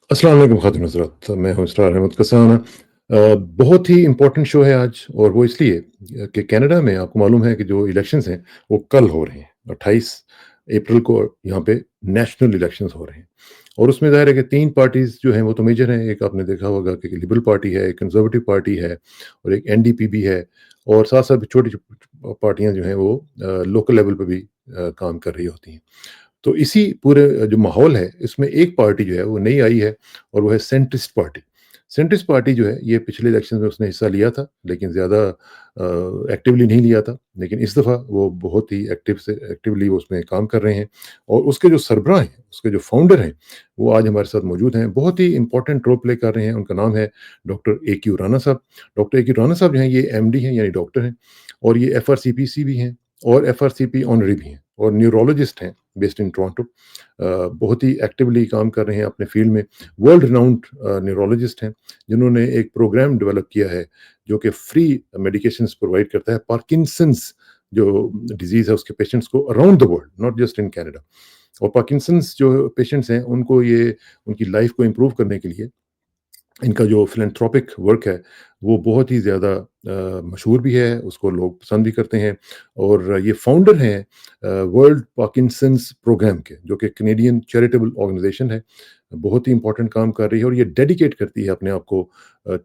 अस्सलाम वालेकुम ख़ातिन हज़रात, मैं हूँ इसरार अहमद कसाना। बहुत ही इम्पोर्टेंट शो है आज, और वो इसलिए कि कनाडा में आपको मालूम है कि जो इलेक्शंस हैं वो कल हो रहे हैं। 28 अप्रैल को यहाँ पे नेशनल इलेक्शंस हो रहे हैं, और उसमें ज़ाहिर है कि 3 पार्टीज़ जो हैं वो तो मेजर हैं। एक आपने देखा होगा कि लिबरल पार्टी है, एक कंज़र्वेटिव पार्टी है और एक एनडीपी भी है, और साथ-साथ छोटी-छोटी पार्टियाँ जो हैं वो लोकल लेवल पे भी काम कर रही होती हैं। तो इसी पूरे जो माहौल है, इसमें एक पार्टी जो है वो नई आई है, और वो है सेंट्रिस्ट पार्टी। सेंट्रिस्ट पार्टी जो है ये पिछले इलेक्शन में उसने हिस्सा लिया था, लेकिन ज़्यादा एक्टिवली नहीं लिया था। लेकिन इस दफ़ा वो बहुत ही एक्टिवली वो उसमें काम कर रहे हैं, और उसके जो सरबराह हैं, उसके जो फाउंडर हैं, वो आज हमारे साथ मौजूद हैं। बहुत ही इंपॉर्टेंट रोल प्ले कर रहे हैं। उनका नाम है डॉक्टर ए क्यू राना साहब। डॉक्टर ए क्यू राना साहब जो हैं ये एमडी हैं, यानी डॉक्टर हैं, और ये एफआरसीपीसी भी हैं, और एफआरसीपी ऑनरी भी हैं, और न्यूरोलॉजिस्ट हैं बेस्ड इन टोरंटो। बहुत ही एक्टिवली काम कर रहे हैं अपने फील्ड में। वर्ल्ड रिनाउंड न्यूरोलॉजिस्ट हैं, जिन्होंने एक प्रोग्राम डेवलप किया है जो कि फ्री मेडिकेशंस प्रोवाइड करता है पार्किंसंस जो डिजीज़ है उसके पेशेंट्स को around the world, not just in Canada. और पार्किंसंस जो पेशेंट्स हैं उनको ये उनकी लाइफ को इम्प्रूव करने के लिए इनका जो फिलैंथ्रोपिक वर्क है वो बहुत ही ज़्यादा मशहूर भी है, उसको लोग पसंद भी करते हैं। और ये फाउंडर हैं वर्ल्ड पार्किंसंस प्रोग्राम के, जो कि कैनेडियन चैरिटेबल ऑर्गेनाइजेशन है। बहुत ही इंपॉर्टेंट काम कर रही है, और ये डेडिकेट करती है अपने आप को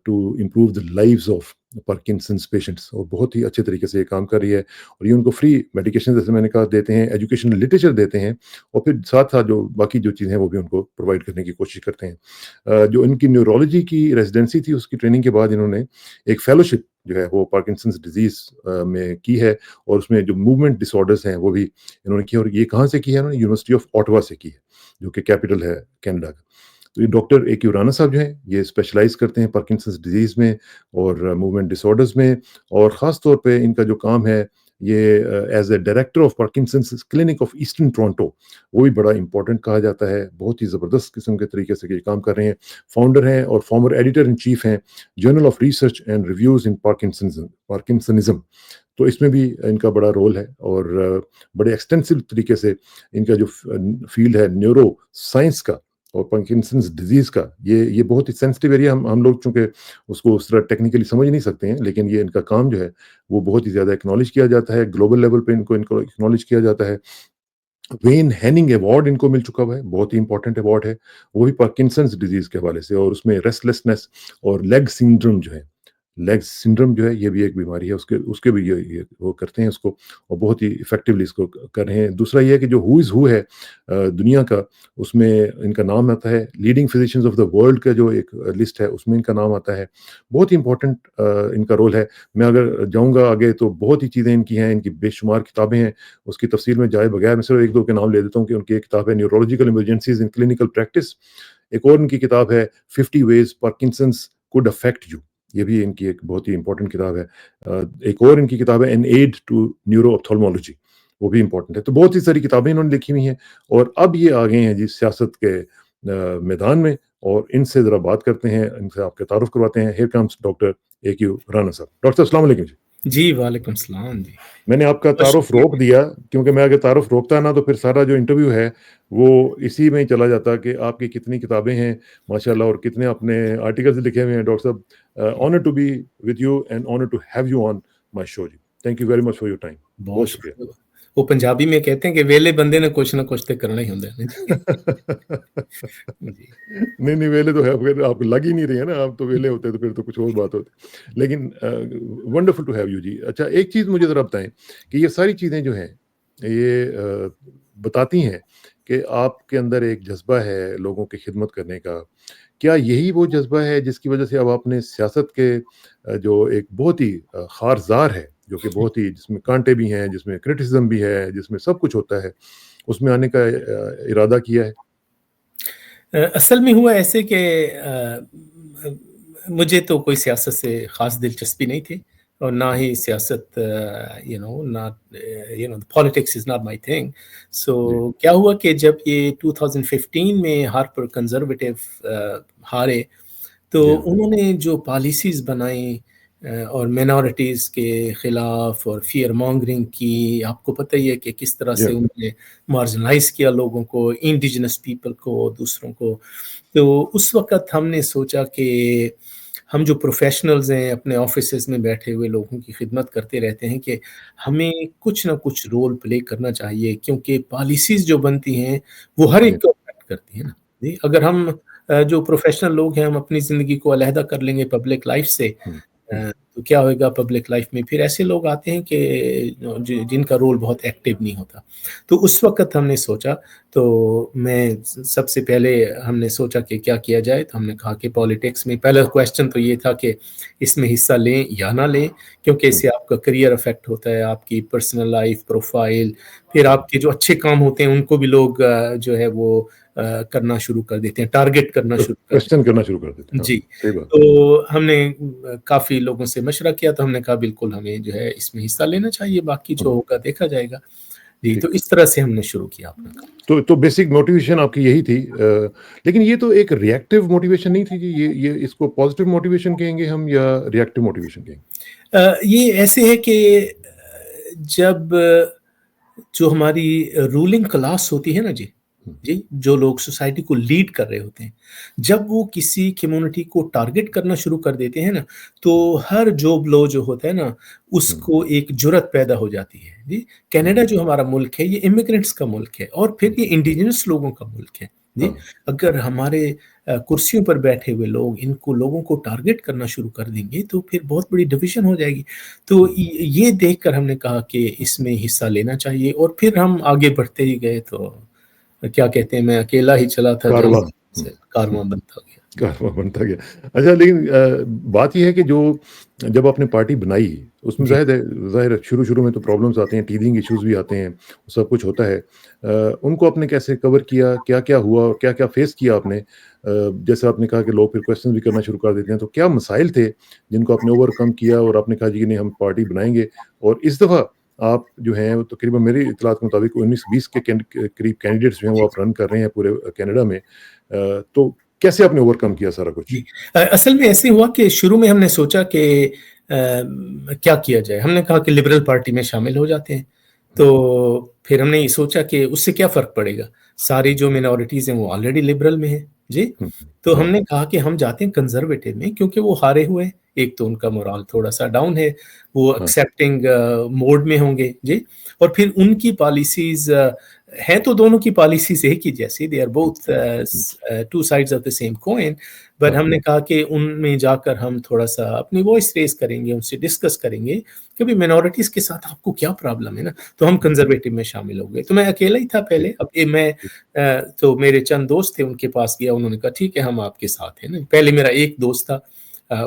to improve the lives of Parkinson's patients, और बहुत ही अच्छे तरीके से ये काम कर रही है। और ये उनको फ्री मेडिकेशन, जैसे मैंने कहा, देते हैं, एजुकेशनल लिटरेचर देते हैं, और फिर साथ साथ जो बाकी जो चीज़ें हैं वो भी उनको प्रोवाइड करने की कोशिश करते हैं। जो इनकी न्यूरोलॉजी की रेजिडेंसी थी, उसकी ट्रेनिंग के बाद इन्होंने एक फेलोशिप जो है वो पार्किंसंस डिजीज़ में की है, और उसमें जो मूवमेंट डिसऑर्डर्स हैं वो भी इन्होंने की। और ये कहाँ से की है? इन्होंने यूनिवर्सिटी ऑफ ऑटावा से की है, जो कि कैपिटल है कनाडा का। तो ये डॉक्टर ए क्यू राना साहब जो हैं ये स्पेशलाइज़ करते हैं पार्किंसंस डिजीज़ में और मूवमेंट डिसऑर्डर्स में। और ख़ास तौर पे इनका जो काम है ये as a director of Parkinson's clinic of eastern Toronto, वो भी बड़ा इंपॉर्टेंट कहा जाता है। बहुत ही ज़बरदस्त किस्म के तरीके से ये काम कर रहे हैं। फाउंडर हैं और फॉर्मर एडिटर इन चीफ हैं journal of research and reviews in parkinsonism. तो इसमें भी इनका बड़ा रोल है, और बड़े एक्सटेंसिव तरीके से इनका जो फील्ड है न्यूरो साइंस का और पार्किंसंस डिजीज़ का, ये बहुत ही सेंसिटिव एरिया, हम लोग चूँकि उसको उस तरह टेक्निकली समझ नहीं सकते हैं, लेकिन ये इनका काम जो है वो बहुत ही ज़्यादा एक्नॉलेज किया जाता है। ग्लोबल लेवल पे इनको इनको एक्नॉलेज किया जाता है। वेन हैनिंग अवार्ड इनको मिल चुका हुआ है, बहुत ही इंपॉर्टेंट अवार्ड है, वो भी पार्किंसंस डिजीज़ के हवाले से। और उसमें रेस्टलेसनेस और लेग सिंड्रोम जो है, लेग सिंड्रोम जो है ये भी एक बीमारी है, उसके उसके भी ये वो करते हैं उसको, और बहुत ही इफ़ेक्टिवली इसको कर रहे हैं। दूसरा ये है कि जो हू इज़ हू है दुनिया का, उसमें इनका नाम आता है। Leading physicians of the world का जो एक लिस्ट है उसमें इनका नाम आता है। बहुत ही इंपॉर्टेंट इनका रोल है। मैं अगर जाऊँगा आगे तो बहुत ही चीज़ें इनकी हैं, इनकी बेशुमार किताबें हैं, उसकी तफसील में जाए बगैर मैं सिर्फ 1-2 के नाम ले देता हूँ कि उनकी एक किताब है neurological emergencies in clinical practice. एक और उनकी किताब है 50 ways Parkinson's could affect you. ये भी इनकी एक बहुत ही इंपॉर्टेंट किताब है। एक और इनकी किताब है an aid to neuro ophthalmology, वो भी इंपॉर्टेंट है। तो बहुत ही सारी किताबें इन्होंने लिखी हुई हैं, और अब ये आ गए हैं जी सियासत के मैदान में, और इनसे ज़रा बात करते हैं, इनसे आपका तारुफ करवाते हैं। Here comes doctor A Q Rana साहब। डॉक्टर साहब अस्सलाम वालेकुम जी। जी, वालेकुम सलाम जी। मैंने आपका बहुत तारुफ शुक्रिया। रोक दिया, क्योंकि मैं अगर तारुफ रोकता ना तो फिर सारा जो इंटरव्यू है वो इसी में ही चला जाता कि आपकी कितनी किताबें हैं माशाल्लाह, और कितने आपने आर्टिकल्स लिखे हुए हैं। डॉक्टर साहब, honour to be with you and honour to have you on my show जी। Thank you very much for your time. बहुत बहुत शुक्रिया। शुक्रिया। वो पंजाबी में कहते हैं कि वेले बंदे ने कुछ ना कुछ तो करना ही होता है जी। जी। नहीं, नहीं, वेले तो है, फिर आप लग ही नहीं रही है ना, आप तो वेले होते तो फिर तो कुछ और बात होती। लेकिन वंडरफुल टू हैव यू जी। अच्छा, एक चीज़ मुझे ज़रा बताएँ कि ये सारी चीज़ें जो हैं, ये बताती हैं कि आपके अंदर एक जज़्बा है लोगों की खिदमत करने का। क्या यही वो जज़्बा है जिसकी वजह से अब आपने सियासत के जो एक बहुत ही ख़ारज़ार है, जो कि बहुत ही जिसमें कांटे भी हैं, जिसमें क्रिटिसिज़्म भी है, जिसमें सब कुछ होता है, उसमें आने का इरादा किया है? असल में हुआ ऐसे कि मुझे तो कोई सियासत से ख़ास दिलचस्पी नहीं थी, और ना ही सियासत, politics is not my thing. So जी। क्या हुआ कि जब ये 2015 में हार्पर कंज़र्वेटिव हारे, तो जी हाँ। उन्होंने जो पॉलिसीज़ बनाई, اور مینورٹیز کے خلاف اور فیئر مانگرنگ کی. آپ کو پتہ ہی ہے کہ کس طرح سے انہوں نے مارجنلائز کیا لوگوں کو, انڈیجنس پیپل کو, دوسروں کو. تو اس وقت ہم نے سوچا کہ ہم جو پروفیشنلز ہیں اپنے آفیسز میں بیٹھے ہوئے لوگوں کی خدمت کرتے رہتے ہیں کہ ہمیں کچھ نہ کچھ رول پلے کرنا چاہیے, کیونکہ پالیسیز جو بنتی ہیں وہ ہر ایک کو افیکٹ کرتی ہیں نا. اگر ہم جو پروفیشنل لوگ ہیں ہم اپنی زندگی کو علیحدہ کر لیں گے پبلک لائف سے, تو کیا ہوئے گا پبلک لائف میں پھر ایسے لوگ آتے ہیں کہ جن کا رول بہت ایکٹیو نہیں ہوتا. تو اس وقت ہم نے سوچا, تو میں سب سے پہلے ہم نے سوچا کہ کیا کیا جائے, تو ہم نے کہا کہ پالیٹکس میں پہلا کویسچن تو یہ تھا کہ اس میں حصہ لیں یا نہ لیں, کیونکہ اس سے آپ کا کریئر افیکٹ ہوتا ہے, آپ کی پرسنل لائف, پروفائل, پھر آپ کے جو اچھے کام ہوتے ہیں ان کو بھی لوگ جو ہے وہ کرنا شروع کر دیتے ہیں, ٹارگٹ کرنا شروع کر دیتے ہیں. جی, تو ہم نے کافی لوگوں سے مشورہ کیا, تو ہم نے کہا بالکل ہمیں جو ہے اس میں حصہ لینا چاہیے, باقی جو ہوگا دیکھا جائے گا. جی, تو اس طرح سے ہم نے شروع کیا اپنا کام. تو بیسک موٹیویشن آپ کی یہی تھی, لیکن یہ تو ایک ری ایکٹیو موٹیویشن نہیں تھی جی, یہ اس کو پازیٹیو موٹیویشن کہیں گے ہم یا ری ایکٹیو موٹیویشن کہیں گے؟ یہ ایسے ہے کہ جب جو ہماری رولنگ کلاس ہوتی ہے نا جی, جو لوگ سوسائٹی کو لیڈ کر رہے ہوتے ہیں, جب وہ کسی کمیونٹی کو ٹارگٹ کرنا شروع کر دیتے ہیں نا, تو ہر جوب لو جو ہوتا ہے نا اس کو ایک جرت پیدا ہو جاتی ہے. جی, کینیڈا جو ہمارا ملک ہے یہ امیگرینٹس کا ملک ہے, اور پھر یہ انڈیجنس لوگوں کا ملک ہے. جی, اگر ہمارے کرسیوں پر بیٹھے ہوئے لوگ ان کو لوگوں کو ٹارگٹ کرنا شروع کر دیں گے تو پھر بہت بڑی ڈویژن ہو جائے گی. تو یہ دیکھ کر ہم نے کہا کہ اس میں حصہ لینا چاہیے, اور پھر ہم آگے بڑھتے ہی گئے. تو کیا کہتے ہیں, میں اکیلا ہی چلا تھا, کارواں بنتا گیا. اچھا, لیکن بات یہ ہے کہ جب آپ نے پارٹی بنائی اس میں ظاہر شروع میں تو پرابلمس آتے ہیں, ٹیدنگ ایشوز بھی آتے ہیں, سب کچھ ہوتا ہے. ان کو آپ نے کیسے کور کیا, کیا ہوا اور کیا فیس کیا آپ نے؟ جیسے آپ نے کہا کہ لوگ پھر کویسچن بھی کرنا شروع کر دیتے ہیں, تو کیا مسائل تھے جن کو آپ نے اوور کم کیا اور آپ نے کہا جی کہ نہیں ہم پارٹی بنائیں گے؟ اور اس دفعہ آپ جو ہیں وہ تقریباً میری اطلاعات کے مطابق 19-20 کے قریب کینڈیڈیٹس جو ہیں وہ آپ رن کر رہے ہیں پورے کینیڈا میں, تو کیسے آپ نے اوور کم کیا سارا کچھ؟ اصل میں ایسے ہوا کہ شروع میں ہم نے سوچا کہ کیا کیا جائے. ہم نے کہا کہ لبرل پارٹی میں شامل ہو جاتے ہیں. تو پھر ہم نے یہ سوچا کہ اس سے کیا فرق پڑے گا, ساری جو مینورٹیز ہیں وہ آلریڈی لبرل میں ہیں. جی, تو ہم نے کہا کہ ہم جاتے ہیں کنزرویٹو میں, کیونکہ وہ ہارے ہوئے ہیں, ایک تو ان کا مورال تھوڑا سا ڈاؤن ہے, وہ ایکسیپٹنگ موڈ میں ہوں گے. جی, اور پھر ان کی پالیسیز ہیں تو دونوں کی پالیسیز ایک ہی جیسی, they are both two sides of the same coin. But ہم نے کہا کہ ان میں جا کر ہم تھوڑا سا اپنی وائس ریز کریں گے, ان سے ڈسکس کریں گے کہ بھی مینورٹیز کے ساتھ آپ کو کیا پرابلم ہے نا. تو ہم کنزرویٹو میں شامل ہو گئے. تو میں اکیلا ہی تھا پہلے, اب میں تو میرے چند دوست تھے, ان کے پاس گیا, انہوں نے کہا ٹھیک ہے ہم آپ کے ساتھ ہیں نا. پہلے میرا ایک دوست تھا,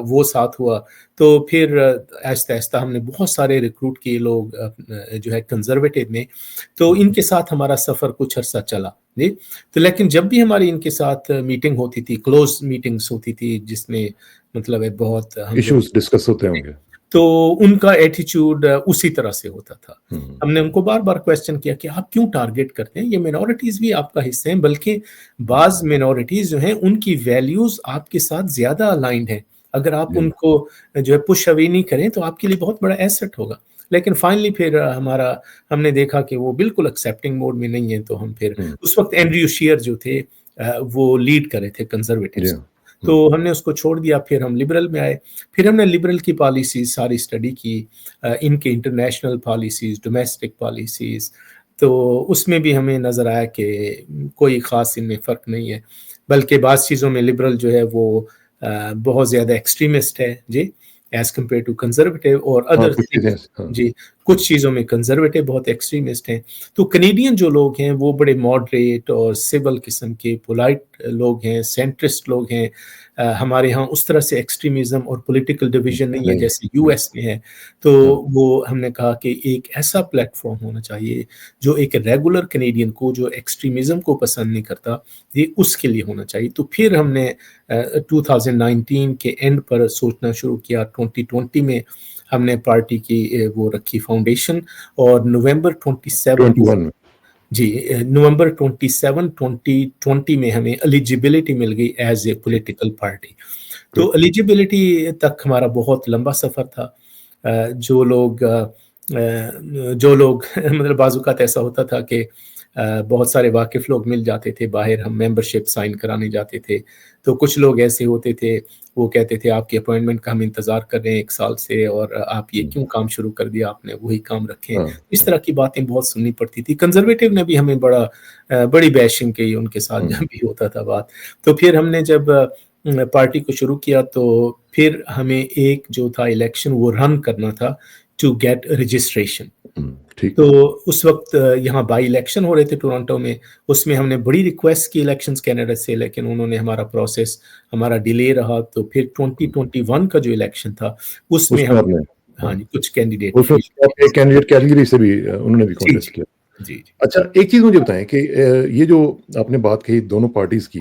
وہ ساتھ ہوا. تو پھر آہستہ آہستہ ہم نے بہت سارے ریکروٹ کیے لوگ جو ہے کنزرویٹو میں. تو ان کے ساتھ ہمارا سفر کچھ عرصہ چلا. جی, تو لیکن جب بھی ہماری ان کے ساتھ میٹنگ ہوتی تھی, کلوز میٹنگز ہوتی تھی جس میں مطلب ہے بہت ایشوز ڈسکس ہوتے ہوں گے, تو ان کا ایٹیچیوڈ اسی طرح سے ہوتا تھا. ہم نے ان کو بار بار کویسچن کیا کہ آپ کیوں ٹارگٹ کرتے ہیں, یہ مینورٹیز بھی آپ کا حصہ ہیں, بلکہ بعض مینورٹیز جو ہیں ان کی ویلیوز آپ کے ساتھ زیادہ الائنڈ ہیں. اگر آپ ان کو جو ہے پش اوے نہیں کریں تو آپ کے لیے بہت بڑا ایسٹ ہوگا. لیکن فائنلی پھر ہم نے دیکھا کہ وہ بالکل ایکسیپٹنگ موڈ میں نہیں ہے. تو ہم پھر اس وقت اینڈریو شیئر جو تھے وہ لیڈ کر رہے تھے کنزرویٹیوز, تو ہم نے اس کو چھوڑ دیا. پھر ہم لبرل میں آئے. پھر ہم نے لبرل کی پالیسیز ساری اسٹڈی کی, ان کے انٹرنیشنل پالیسیز, ڈومیسٹک پالیسیز. تو اس میں بھی ہمیں نظر آیا کہ کوئی خاص ان میں فرق نہیں ہے, بلکہ بعض چیزوں میں لبرل جو ہے وہ بہت زیادہ ایکسٹریمسٹ ہے. جی, ایز کمپیئر ٹو کنزرویٹو, اور ادر جی کچھ چیزوں میں کنزرویٹو بہت ایکسٹریمسٹ ہیں. تو کنیڈین جو لوگ ہیں وہ بڑے ماڈریٹ اور سول قسم کے پولائٹ لوگ ہیں, سینٹرسٹ لوگ ہیں. ہمارے ہاں اس طرح سے ایکسٹریمزم اور پولیٹیکل ڈویژن نہیں ہے جیسے یو ایس میں ہے. تو وہ ہم نے کہا کہ ایک ایسا پلیٹ فارم ہونا چاہیے جو ایک ریگولر کنیڈین کو جو ایکسٹریمزم کو پسند نہیں کرتا, یہ اس کے لیے ہونا چاہیے. تو پھر ہم نے 2019 کے اینڈ پر سوچنا شروع کیا. 2020 میں ہم نے پارٹی کی وہ رکھی فاؤنڈیشن, اور نومبر 27 جی نومبر 27 2020 میں ہمیں ایلیجیبلٹی مل گئی ایز اے پولیٹیکل پارٹی. تو ایلیجیبلٹی تک ہمارا بہت لمبا سفر تھا. جو لوگ مطلب بعض اوقات ایسا ہوتا تھا کہ بہت سارے واقف لوگ مل جاتے تھے باہر, ہم ممبرشپ سائن کرانے جاتے تھے. تو کچھ لوگ ایسے ہوتے تھے وہ کہتے تھے آپ کی اپوائنٹمنٹ کا ہم انتظار کر رہے ہیں 1 سال سے, اور آپ یہ کیوں کام شروع کر دیا, آپ نے وہی کام رکھے. اس طرح کی باتیں بہت سننی پڑتی تھی. کنزرویٹو نے بھی ہمیں بڑی بیشنگ کی ان کے ساتھ جب بھی ہوتا تھا بات. تو پھر ہم نے جب پارٹی کو شروع کیا تو پھر ہمیں ایک جو تھا الیکشن وہ رن کرنا تھا ٹو گیٹ رجسٹریشن. تو اس وقت یہاں بائی الیکشن ہو رہے تھے ٹورانٹو میں. اس میں ہم نے بڑی ریکویسٹ کی الیکشنز کینیڈا سے, لیکن انہوں نے ہمارا پروسیس ہمارا ڈیلے رہا. تو پھر 2021 کا جو الیکشن تھا اس میں ہم ہاں جی کچھ کینڈیڈیٹ کیٹیگری سے بھی انہوں نے بھی کانٹیسٹ کیا. جی. اچھا ایک چیز مجھے بتائیں کہ یہ جو آپ نے بات کہی دونوں پارٹیز کی,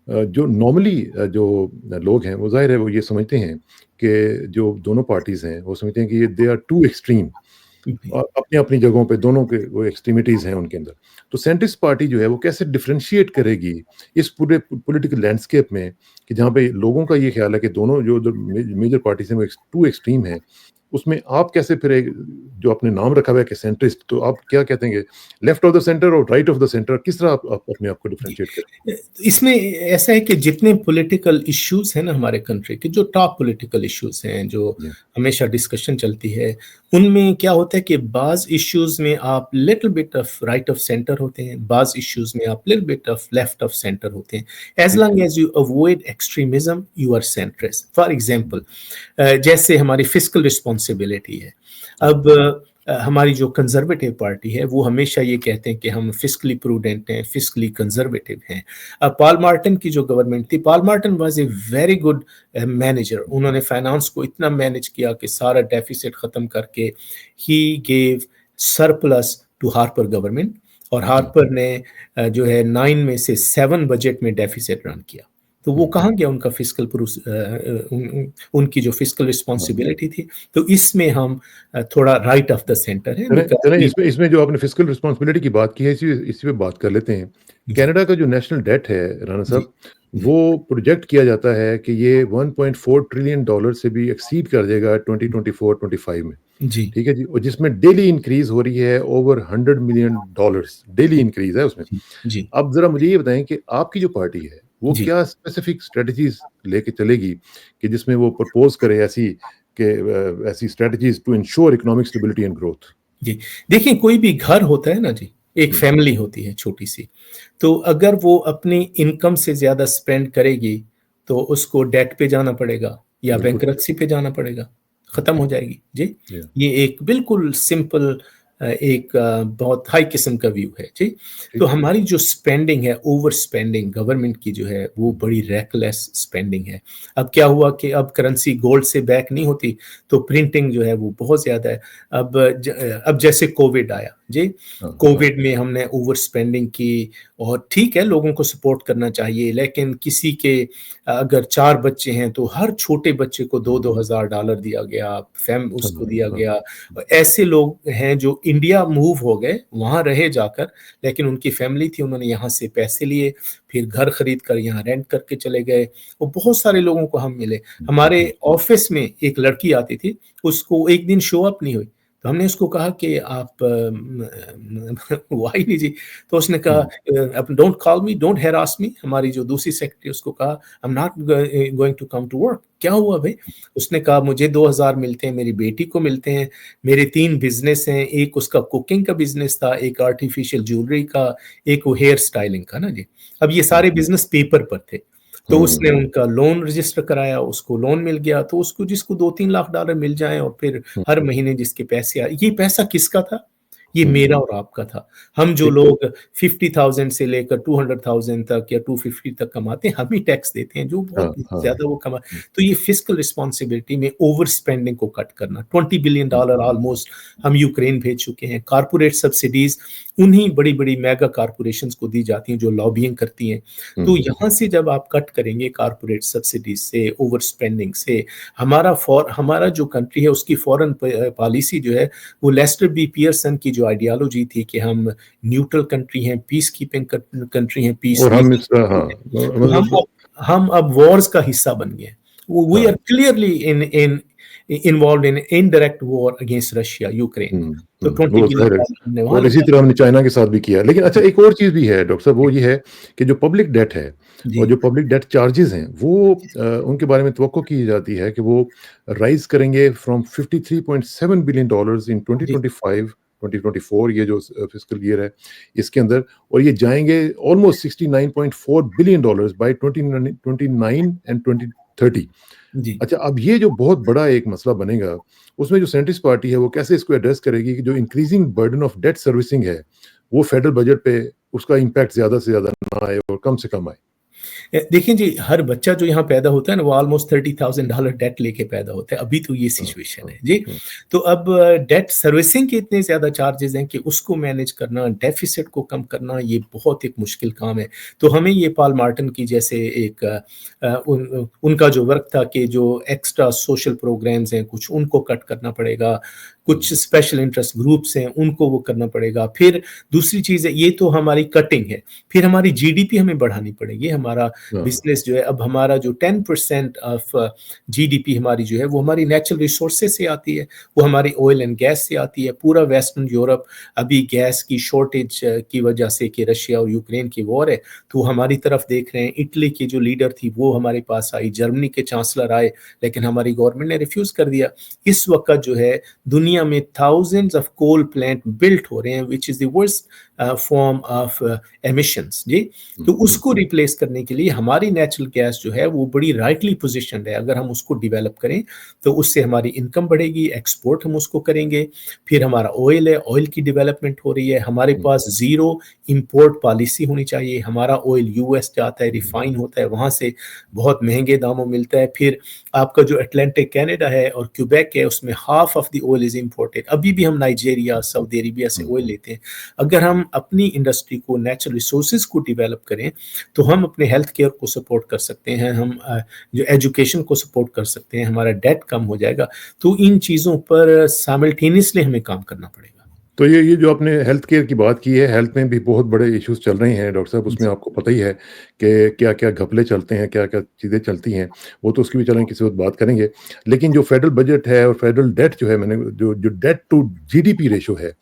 جو نارملی جو لوگ ہیں وہ ظاہر ہے وہ یہ سمجھتے ہیں کہ جو دونوں پارٹیز ہیں وہ سمجھتے ہیں کہ دے آر ٹو ایکسٹریم, اپنی اپنی جگہوں پہ دونوں کے وہ ایکسٹریمٹیز ہیں ان کے اندر. تو سینٹرسٹ پارٹی جو ہے وہ کیسے ڈفرینشیٹ کرے گی اس پورے پولیٹیکل لینڈسکیپ میں کہ جہاں پہ لوگوں کا یہ خیال ہے کہ دونوں جو میجر پارٹیز ہیں وہ ٹو ایکسٹریم ہیں, اس میں آپ کیسے پھر جو اپنے نام رکھا ہوا ہے کہ سینٹرسٹ, تو آپ کیا کہتے ہیں کہ لیفٹ آف دا سینٹر اور رائٹ آف دا سینٹر, کس طرح آپ اپنے آپ کو ڈفرینشیٹ کریں؟ اس میں ایسا ہے کہ جتنے پولیٹیکل ایشوز ہیں نا ہمارے کنٹری کے, جو ٹاپ پولیٹیکل ایشوز ہیں جو ہمیشہ ڈسکشن چلتی ہے, ان میں کیا ہوتا ہے کہ بعض ایشوز میں آپ little bit of right of centre ہوتے ہیں, بعض ایشوز میں آپ little bit of left of centre ہوتے ہیں. As long as you avoid extremism you are centrist. For example جیسے ہماری فسکل رسپانسبلٹی ہے. اب ہماری جو کنزرویٹو پارٹی ہے وہ ہمیشہ یہ کہتے ہیں کہ ہم فسکلی پروڈنٹ ہیں, فسکلی کنزرویٹو ہیں. پال مارٹن کی جو گورنمنٹ تھی, Paul Martin was a very good manager. انہوں نے فائنانس کو اتنا مینیج کیا کہ سارا ڈیفیسٹ ختم کر کے ہی gave surplus to Harper government, اور ہارپر نے جو ہے 9 میں سے 7 بجٹ میں ڈیفیسٹ رن کیا. تو وہ کہاں گیا ان کا فسکل ان کی جو فسکل رسپانسبلٹی تھی. تو اس میں ہم تھوڑا رائٹ آف دا سینٹر ہے. اس میں جو آپ نے فسکل رسپانسبلٹی کی بات کی ہے اسی پہ بات کر لیتے ہیں. کینیڈا کا جو نیشنل ڈیٹ ہے رانا صاحب, وہ پروجیکٹ کیا جاتا ہے کہ یہ $1.4 ٹریلین سے بھی ایکسیڈ کر جائے گا 2024-25 میں. جی ٹھیک ہے جی, اور جس میں ڈیلی انکریز ہو رہی ہے اوور $100 ملین ڈیلی انکریز ہے اس میں. جی اب ذرا مجھے یہ بتائیں کہ آپ کی جو پارٹی ہے وہ کیا اسپیسیفک اسٹریٹجیز لے کے چلے گی کہ جس میں وہ پرپوز کرے ایسی strategies to ensure economic stability and growth. جی دیکھیں, کوئی بھی گھر ہوتا ہے نا جی, ایک فیملی ہوتی ہے چھوٹی سی, تو اگر وہ اپنی انکم سے زیادہ سپینڈ کرے گی تو اس کو ڈیٹ پہ جانا پڑے گا یا بینکرپسی پہ جانا پڑے گا, ختم ہو جائے گی. جی یہ ایک بالکل سمپل ایک بہت ہائی قسم کا ویو ہے. جی تو ہماری جو سپینڈنگ ہے, اوور سپینڈنگ گورنمنٹ کی جو ہے وہ بڑی ریکلیس سپینڈنگ ہے. اب کیا ہوا کہ اب کرنسی گولڈ سے بیک نہیں ہوتی تو پرنٹنگ جو ہے وہ بہت زیادہ ہے. اب جیسے کووڈ آیا, جی کووڈ میں ہم نے اوور سپینڈنگ کی, اور ٹھیک ہے لوگوں کو سپورٹ کرنا چاہیے, لیکن کسی کے اگر 4 بچے ہیں تو ہر چھوٹے بچے کو $2,000 دیا گیا, اس کو دیا گیا. ایسے لوگ ہیں جو انڈیا موو ہو گئے, وہاں رہے جا کر, لیکن ان کی فیملی تھی, انہوں نے یہاں سے پیسے لیے, پھر گھر خرید کر یہاں رینٹ کر کے چلے گئے. اور بہت سارے لوگوں کو ہم ملے. ہمارے آفس میں ایک لڑکی آتی تھی, اس کو ایک دن شو اپ نہیں ہوئی, تو ہم نے اس کو کہا کہ آپ وہ آئی نہیں جی. تو اس نے کہا don't call me, don't harass می. ہماری جو دوسری سیکرٹری اس کو کہا I'm not going to come to work. کیا ہوا بھائی؟ اس نے کہا مجھے 2,000 ملتے ہیں, میری بیٹی کو ملتے ہیں, میرے 3 بزنس ہیں, ایک اس کا کوکنگ کا بزنس تھا, ایک آرٹیفیشل جیولری کا, ایک وہ ہیئر سٹائلنگ کا نا جی. اب یہ سارے بزنس پیپر پر تھے. تو اس نے ان کا لون رجسٹر کرایا, اس کو لون مل گیا. تو اس کو جس کو $2-3 لاکھ مل جائیں, اور پھر ہر مہینے جس کے پیسے آئے, یہ پیسہ کس کا تھا؟ یہ میرا اور آپ کا تھا. ہم جو لوگ 50,000 سے لے کر 200,000 تک یا 250 تک کماتے ہیں, ہم ہی ٹیکس دیتے ہیں, جو بہت زیادہ وہ کما. تو یہ فسکل رسپانسبلٹی میں اوور سپینڈنگ کو کٹ کرنا. $20 بلین آلموسٹ ہم یوکرین بھیج چکے ہیں. کارپوریٹ سبسڈیز उन्हीं बड़ी-बड़ी मेगा कॉर्पोरेशंस को दी जाती हैं जो लॉबिंग करती हैं। तो यहाँ से जब आप कट करेंगे कॉर्पोरेट सब्सिडीज़ से, ओवर स्पेंडिंग से, हमारा जो कंट्री है उसकी फॉरेन पॉलिसी जो है वो लेस्टर बी पियर्सन की जो आइडियोलॉजी थी कि हम न्यूट्रल कंट्री हैं, पीस कीपिंग कंट्री हैं, पीस और हम इसका तो हम अब वॉर्स का हिस्सा बन गए। We are clearly in involved in indirect war against Russia, Ukraine. तो 20 बिलियन हमने वहां और इसी तरह हमने चाइना के साथ भी किया। लेकिन अच्छा एक और चीज भी है डॉक्टर साहब, वो ये है कि जो पब्लिक डेट है और जो पब्लिक डेट चार्जेस हैं वो उनके बारे में तवक्को की जाती है कि वो राइज करेंगे फ्रॉम $53.7 बिलियन इन 2025-2024 ये जो फिस्कल ईयर है इसके अंदर, और ये जाएंगे ऑलमोस्ट $69.4 बिलियन बाय 2029 एंड 2030। अच्छा, अब ये जो बहुत बड़ा एक मसला बनेगा, उसमें जो सेंट्रिस्ट पार्टी है वो कैसे इसको एड्रेस करेगी कि जो increasing burden of debt servicing है वो फेडरल बजट पे उसका इम्पैक्ट ज्यादा से ज्यादा ना आए और कम से कम आए। देखिए जी, हर बच्चा जो यहाँ पैदा होता है ना वो ऑलमोस्ट $30,000 डेट लेके पैदा होता है, अभी तो ये सिचुएशन है जी। तो अब डेट सर्विसिंग के इतने ज्यादा चार्जेस हैं कि उसको मैनेज करना, डेफिसिट को कम करना, ये बहुत एक मुश्किल काम है। तो हमें ये पॉल मार्टन की जैसे एक उनका जो वर्क था कि जो एक्स्ट्रा सोशल प्रोग्राम्स हैं कुछ उनको कट करना पड़ेगा, कुछ स्पेशल इंटरेस्ट ग्रुप्स हैं उनको वो करना पड़ेगा। फिर दूसरी चीज है, ये तो हमारी कटिंग है, फिर हमारी जीडीपी हमें बढ़ानी पड़ेगी। हमारा बिजनेस जो है, अब हमारा जो 10% ऑफ जीडीपी हमारी जो है वो हमारी नेचुरल रिसोर्सेज से आती है, वो हमारी ऑयल एंड गैस से आती है। पूरा वेस्टर्न यूरोप अभी गैस की शॉर्टेज की वजह से कि रशिया और यूक्रेन की वॉर है तो हमारी तरफ देख रहे हैं। इटली की जो लीडर थी वो हमारे पास आई, जर्मनी के चांसलर आए, लेकिन हमारी गवर्नमेंट ने रिफ्यूज कर दिया। इस वक्त जो है दुनिया में thousands of coal plant built हो रहे हैं which is the worst form of emissions जी। तो उसको रिप्लेस करने के लिए हमारी नेचुरल गैस जो है वो बड़ी राइटली पोजीशनड है। अगर हम उसको डेवलप करें तो उससे हमारी इनकम बढ़ेगी, एक्सपोर्ट हम उसको करेंगे। फिर हमारा ऑयल है, ऑयल की डेवलपमेंट हो रही है, हमारे पास जीरो इंपोर्ट पॉलिसी होनी चाहिए। हमारा ऑयल यूएस जाता है, रिफाइन होता है, वहां से बहुत महंगे दामों मिलता है। फिर आपका जो अटलांटिक कनाडा है और क्यूबेक है उसमें half of the oil is imported. अभी भी हम नाइजीरिया, सऊदी अरेबिया से ऑयल लेते हैं। अगर हम अपनी इंडस्ट्री को, नेचुरल रिसोर्सेज को डेवलप करें तो हम अपने हेल्थ केयर को सपोर्ट कर सकते हैं, हम जो एजुकेशन को सपोर्ट कर सकते हैं, हमारा डेट कम हो जाएगा। तो इन चीज़ों पर साइमल्टेनियसली हमें काम करना पड़ेगा। तो ये जो आपने हेल्थ केयर की बात की है, हेल्थ में भी बहुत बड़े इश्यूज चल रहे हैं डॉक्टर साहब, उसमें आपको पता ही है कि क्या क्या घपले चलते हैं, क्या क्या चीज़ें चलती हैं, वो तो उसकी भी चलें किसी वक्त बात करेंगे। लेकिन जो फेडरल बजट है और फेडरल डेट जो है, मैंने जो डेट टू जीडीपी रेशो है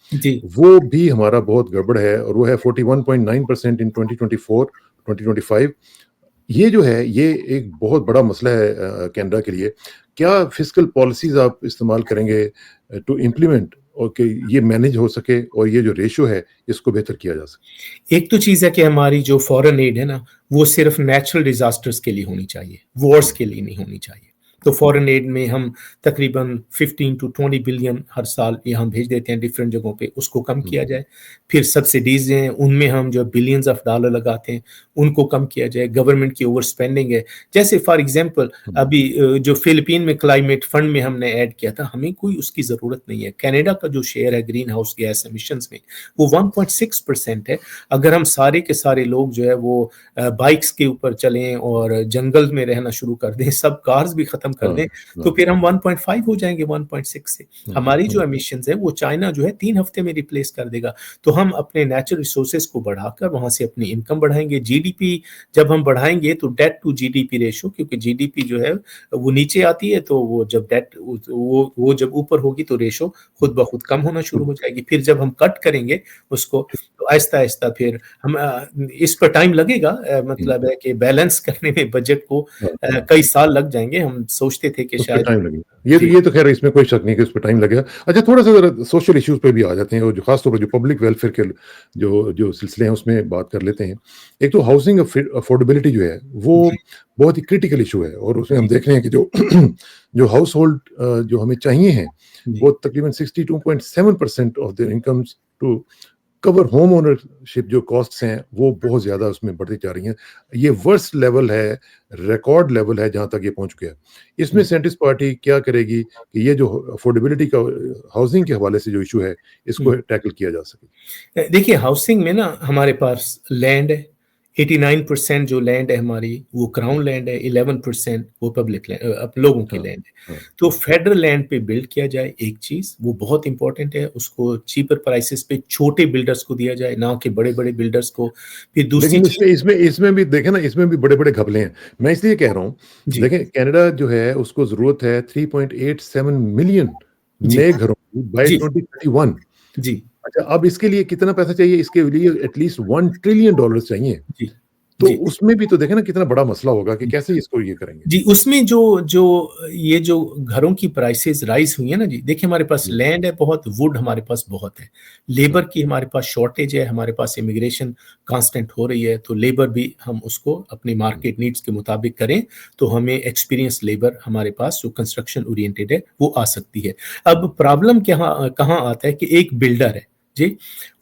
वो भी हमारा बहुत गड़बड़ है, और वो है 41.9% इन 2024-2025। ये जो है ये एक बहुत बड़ा मसला है कनाडा के लिए। क्या फिस्कल पॉलिसीज आप इस्तेमाल करेंगे टू इम्प्लीमेंट और कि ये मैनेज हो सके और ये जो रेशो है इसको बेहतर किया जा सके? एक तो चीज़ है कि हमारी जो फॉरेन एड है ना वो सिर्फ नेचुरल डिजास्टर्स के लिए होनी चाहिए, वॉर्स के लिए नहीं होनी चाहिए। तो फॉरेन एड में हम तकरीबन 15 to 20 बिलियन हर साल यहाँ भेज देते हैं डिफरेंट जगहों पे, उसको कम किया जाए। फिर सब्सिडीज हैं उनमें हम जो बिलियंस ऑफ डॉलर लगाते हैं उनको कम किया जाए। गवर्नमेंट की ओवर स्पेंडिंग है, जैसे फॉर एग्जांपल अभी जो फिलिपीन में क्लाइमेट फंड में हमने ऐड किया था, हमें कोई उसकी ज़रूरत नहीं है। कनाडा का जो शेयर है ग्रीन हाउस गैस एमिशंस में वो 1.6% है। अगर हम सारे के सारे लोग जो है वो बाइक्स के ऊपर चलें और जंगल में रहना शुरू कर दें, सब कार्स भी खत्म कर दें, तो फिर हम 1.5 हो जाएंगे 1.6 से। हमारी जो एमिशंस है वो चाइना जो है 3 हफ्ते में रिप्लेस कर देगा। तो हम अपने नेचुरल रिसोर्सेज को बढ़ाकर वहां से अपनी इनकम बढ़ाएंगे। जीडीपी जब हम बढ़ाएंगे तो डेट टू जीडीपी रेशो, क्योंकि जीडीपी जो है वो नीचे आती है, तो वो जब डेट वो जब ऊपर होगी तो रेशो खुद ब खुद कम होना शुरू हो जाएगी। फिर जब हम कट करेंगे उसको तो आहिस्ता आहिस्ता फिर हम इस पर टाइम लगेगा, मतलब है कि बैलेंस करने में बजट को कई साल लग जाएंगे। हम सोचते थे कि शायद टाइम लगेगा, ये तो खैर इसमें कोई शक नहीं कि उस पर टाइम लगेगा। अच्छा, थोड़ा सा जरा सोशल इश्यूज पे भी आ जाते हैं, और जो खासतौर पर जो पब्लिक वेलफेयर के जो सिलसिले हैं उसमें बात कर लेते हैं। एक तो हाउसिंग अफोर्डेबिलिटी जो है वो बहुत ही क्रिटिकल इशू है, और उसमें हम देख रहे हैं कि जो हाउस होल्ड जो हमें चाहिए हैं वो तकरीबन 62.7% of their incomes to cover home ownership जो कॉस्ट्स हैं वो बहुत ज़्यादा उसमें बढ़ती जा रही हैं। ये वर्स्ट लेवल है, रिकॉर्ड लेवल है जहाँ तक ये पहुँच गया। इसमें सेंट्रिस्ट पार्टी क्या करेगी कि ये जो अफोर्डेबिलिटी का हाउसिंग के हवाले से जो इश्यू है, इसको टैकल किया जा सके? देखिए हाउसिंग में ना हमारे पास लैंड है, 89% जो लैंड है हमारी वो क्राउन लैंड है, 11% वो पब्लिक लैंड लोगों की हाँ, लैंड है। हाँ, तो फेडरल लैंड पे बिल्ड किया जाए, एक चीज वो बहुत इंपॉर्टेंट है, उसको चीपर प्राइसेस पे छोटे बिल्डर्स को दिया जाए, ना कि बड़े बड़े बिल्डर्स को। फिर दूसरी लेकिन चीज, इसमें भी देखें ना, इसमें भी बड़े-बड़े घपले हैं। मैं इसलिए कह रहा हूँ, जी देखें कनाडा जो है उसको ज़रूरत है 3.87 मिलियन जी नए घरों की बाय जी 2031। जी अच्छा, अब इसके लिए कितना पैसा चाहिए? इसके लिए एटलीस्ट $1 ट्रिलियन चाहिए। जी तो जी उसमें भी तो देखें ना कितना बड़ा मसला होगा कि कैसे इसको ये करेंगे? जी, उसमें जो जो ये जो घरों की प्राइसेस राइज़ हुई है ना जी, देखिए हमारे पास जी, लैंड है बहुत, वुड हमारे पास बहुत है। हाँ, लेबर की हमारे पास शॉर्टेज है, हमारे पास इमिग्रेशन कांस्टेंट हो रही है, तो लेबर भी हम उसको अपनी हुँ, मार्केट नीड्स के मुताबिक करें, तो हमें एक्सपीरियंस लेबर हमारे पास जो कंस्ट्रक्शन ओरिएंटेड है, वो आ सकती है। अब प्रॉब्लम कहाँ आता है कि एक बिल्डर है, जी,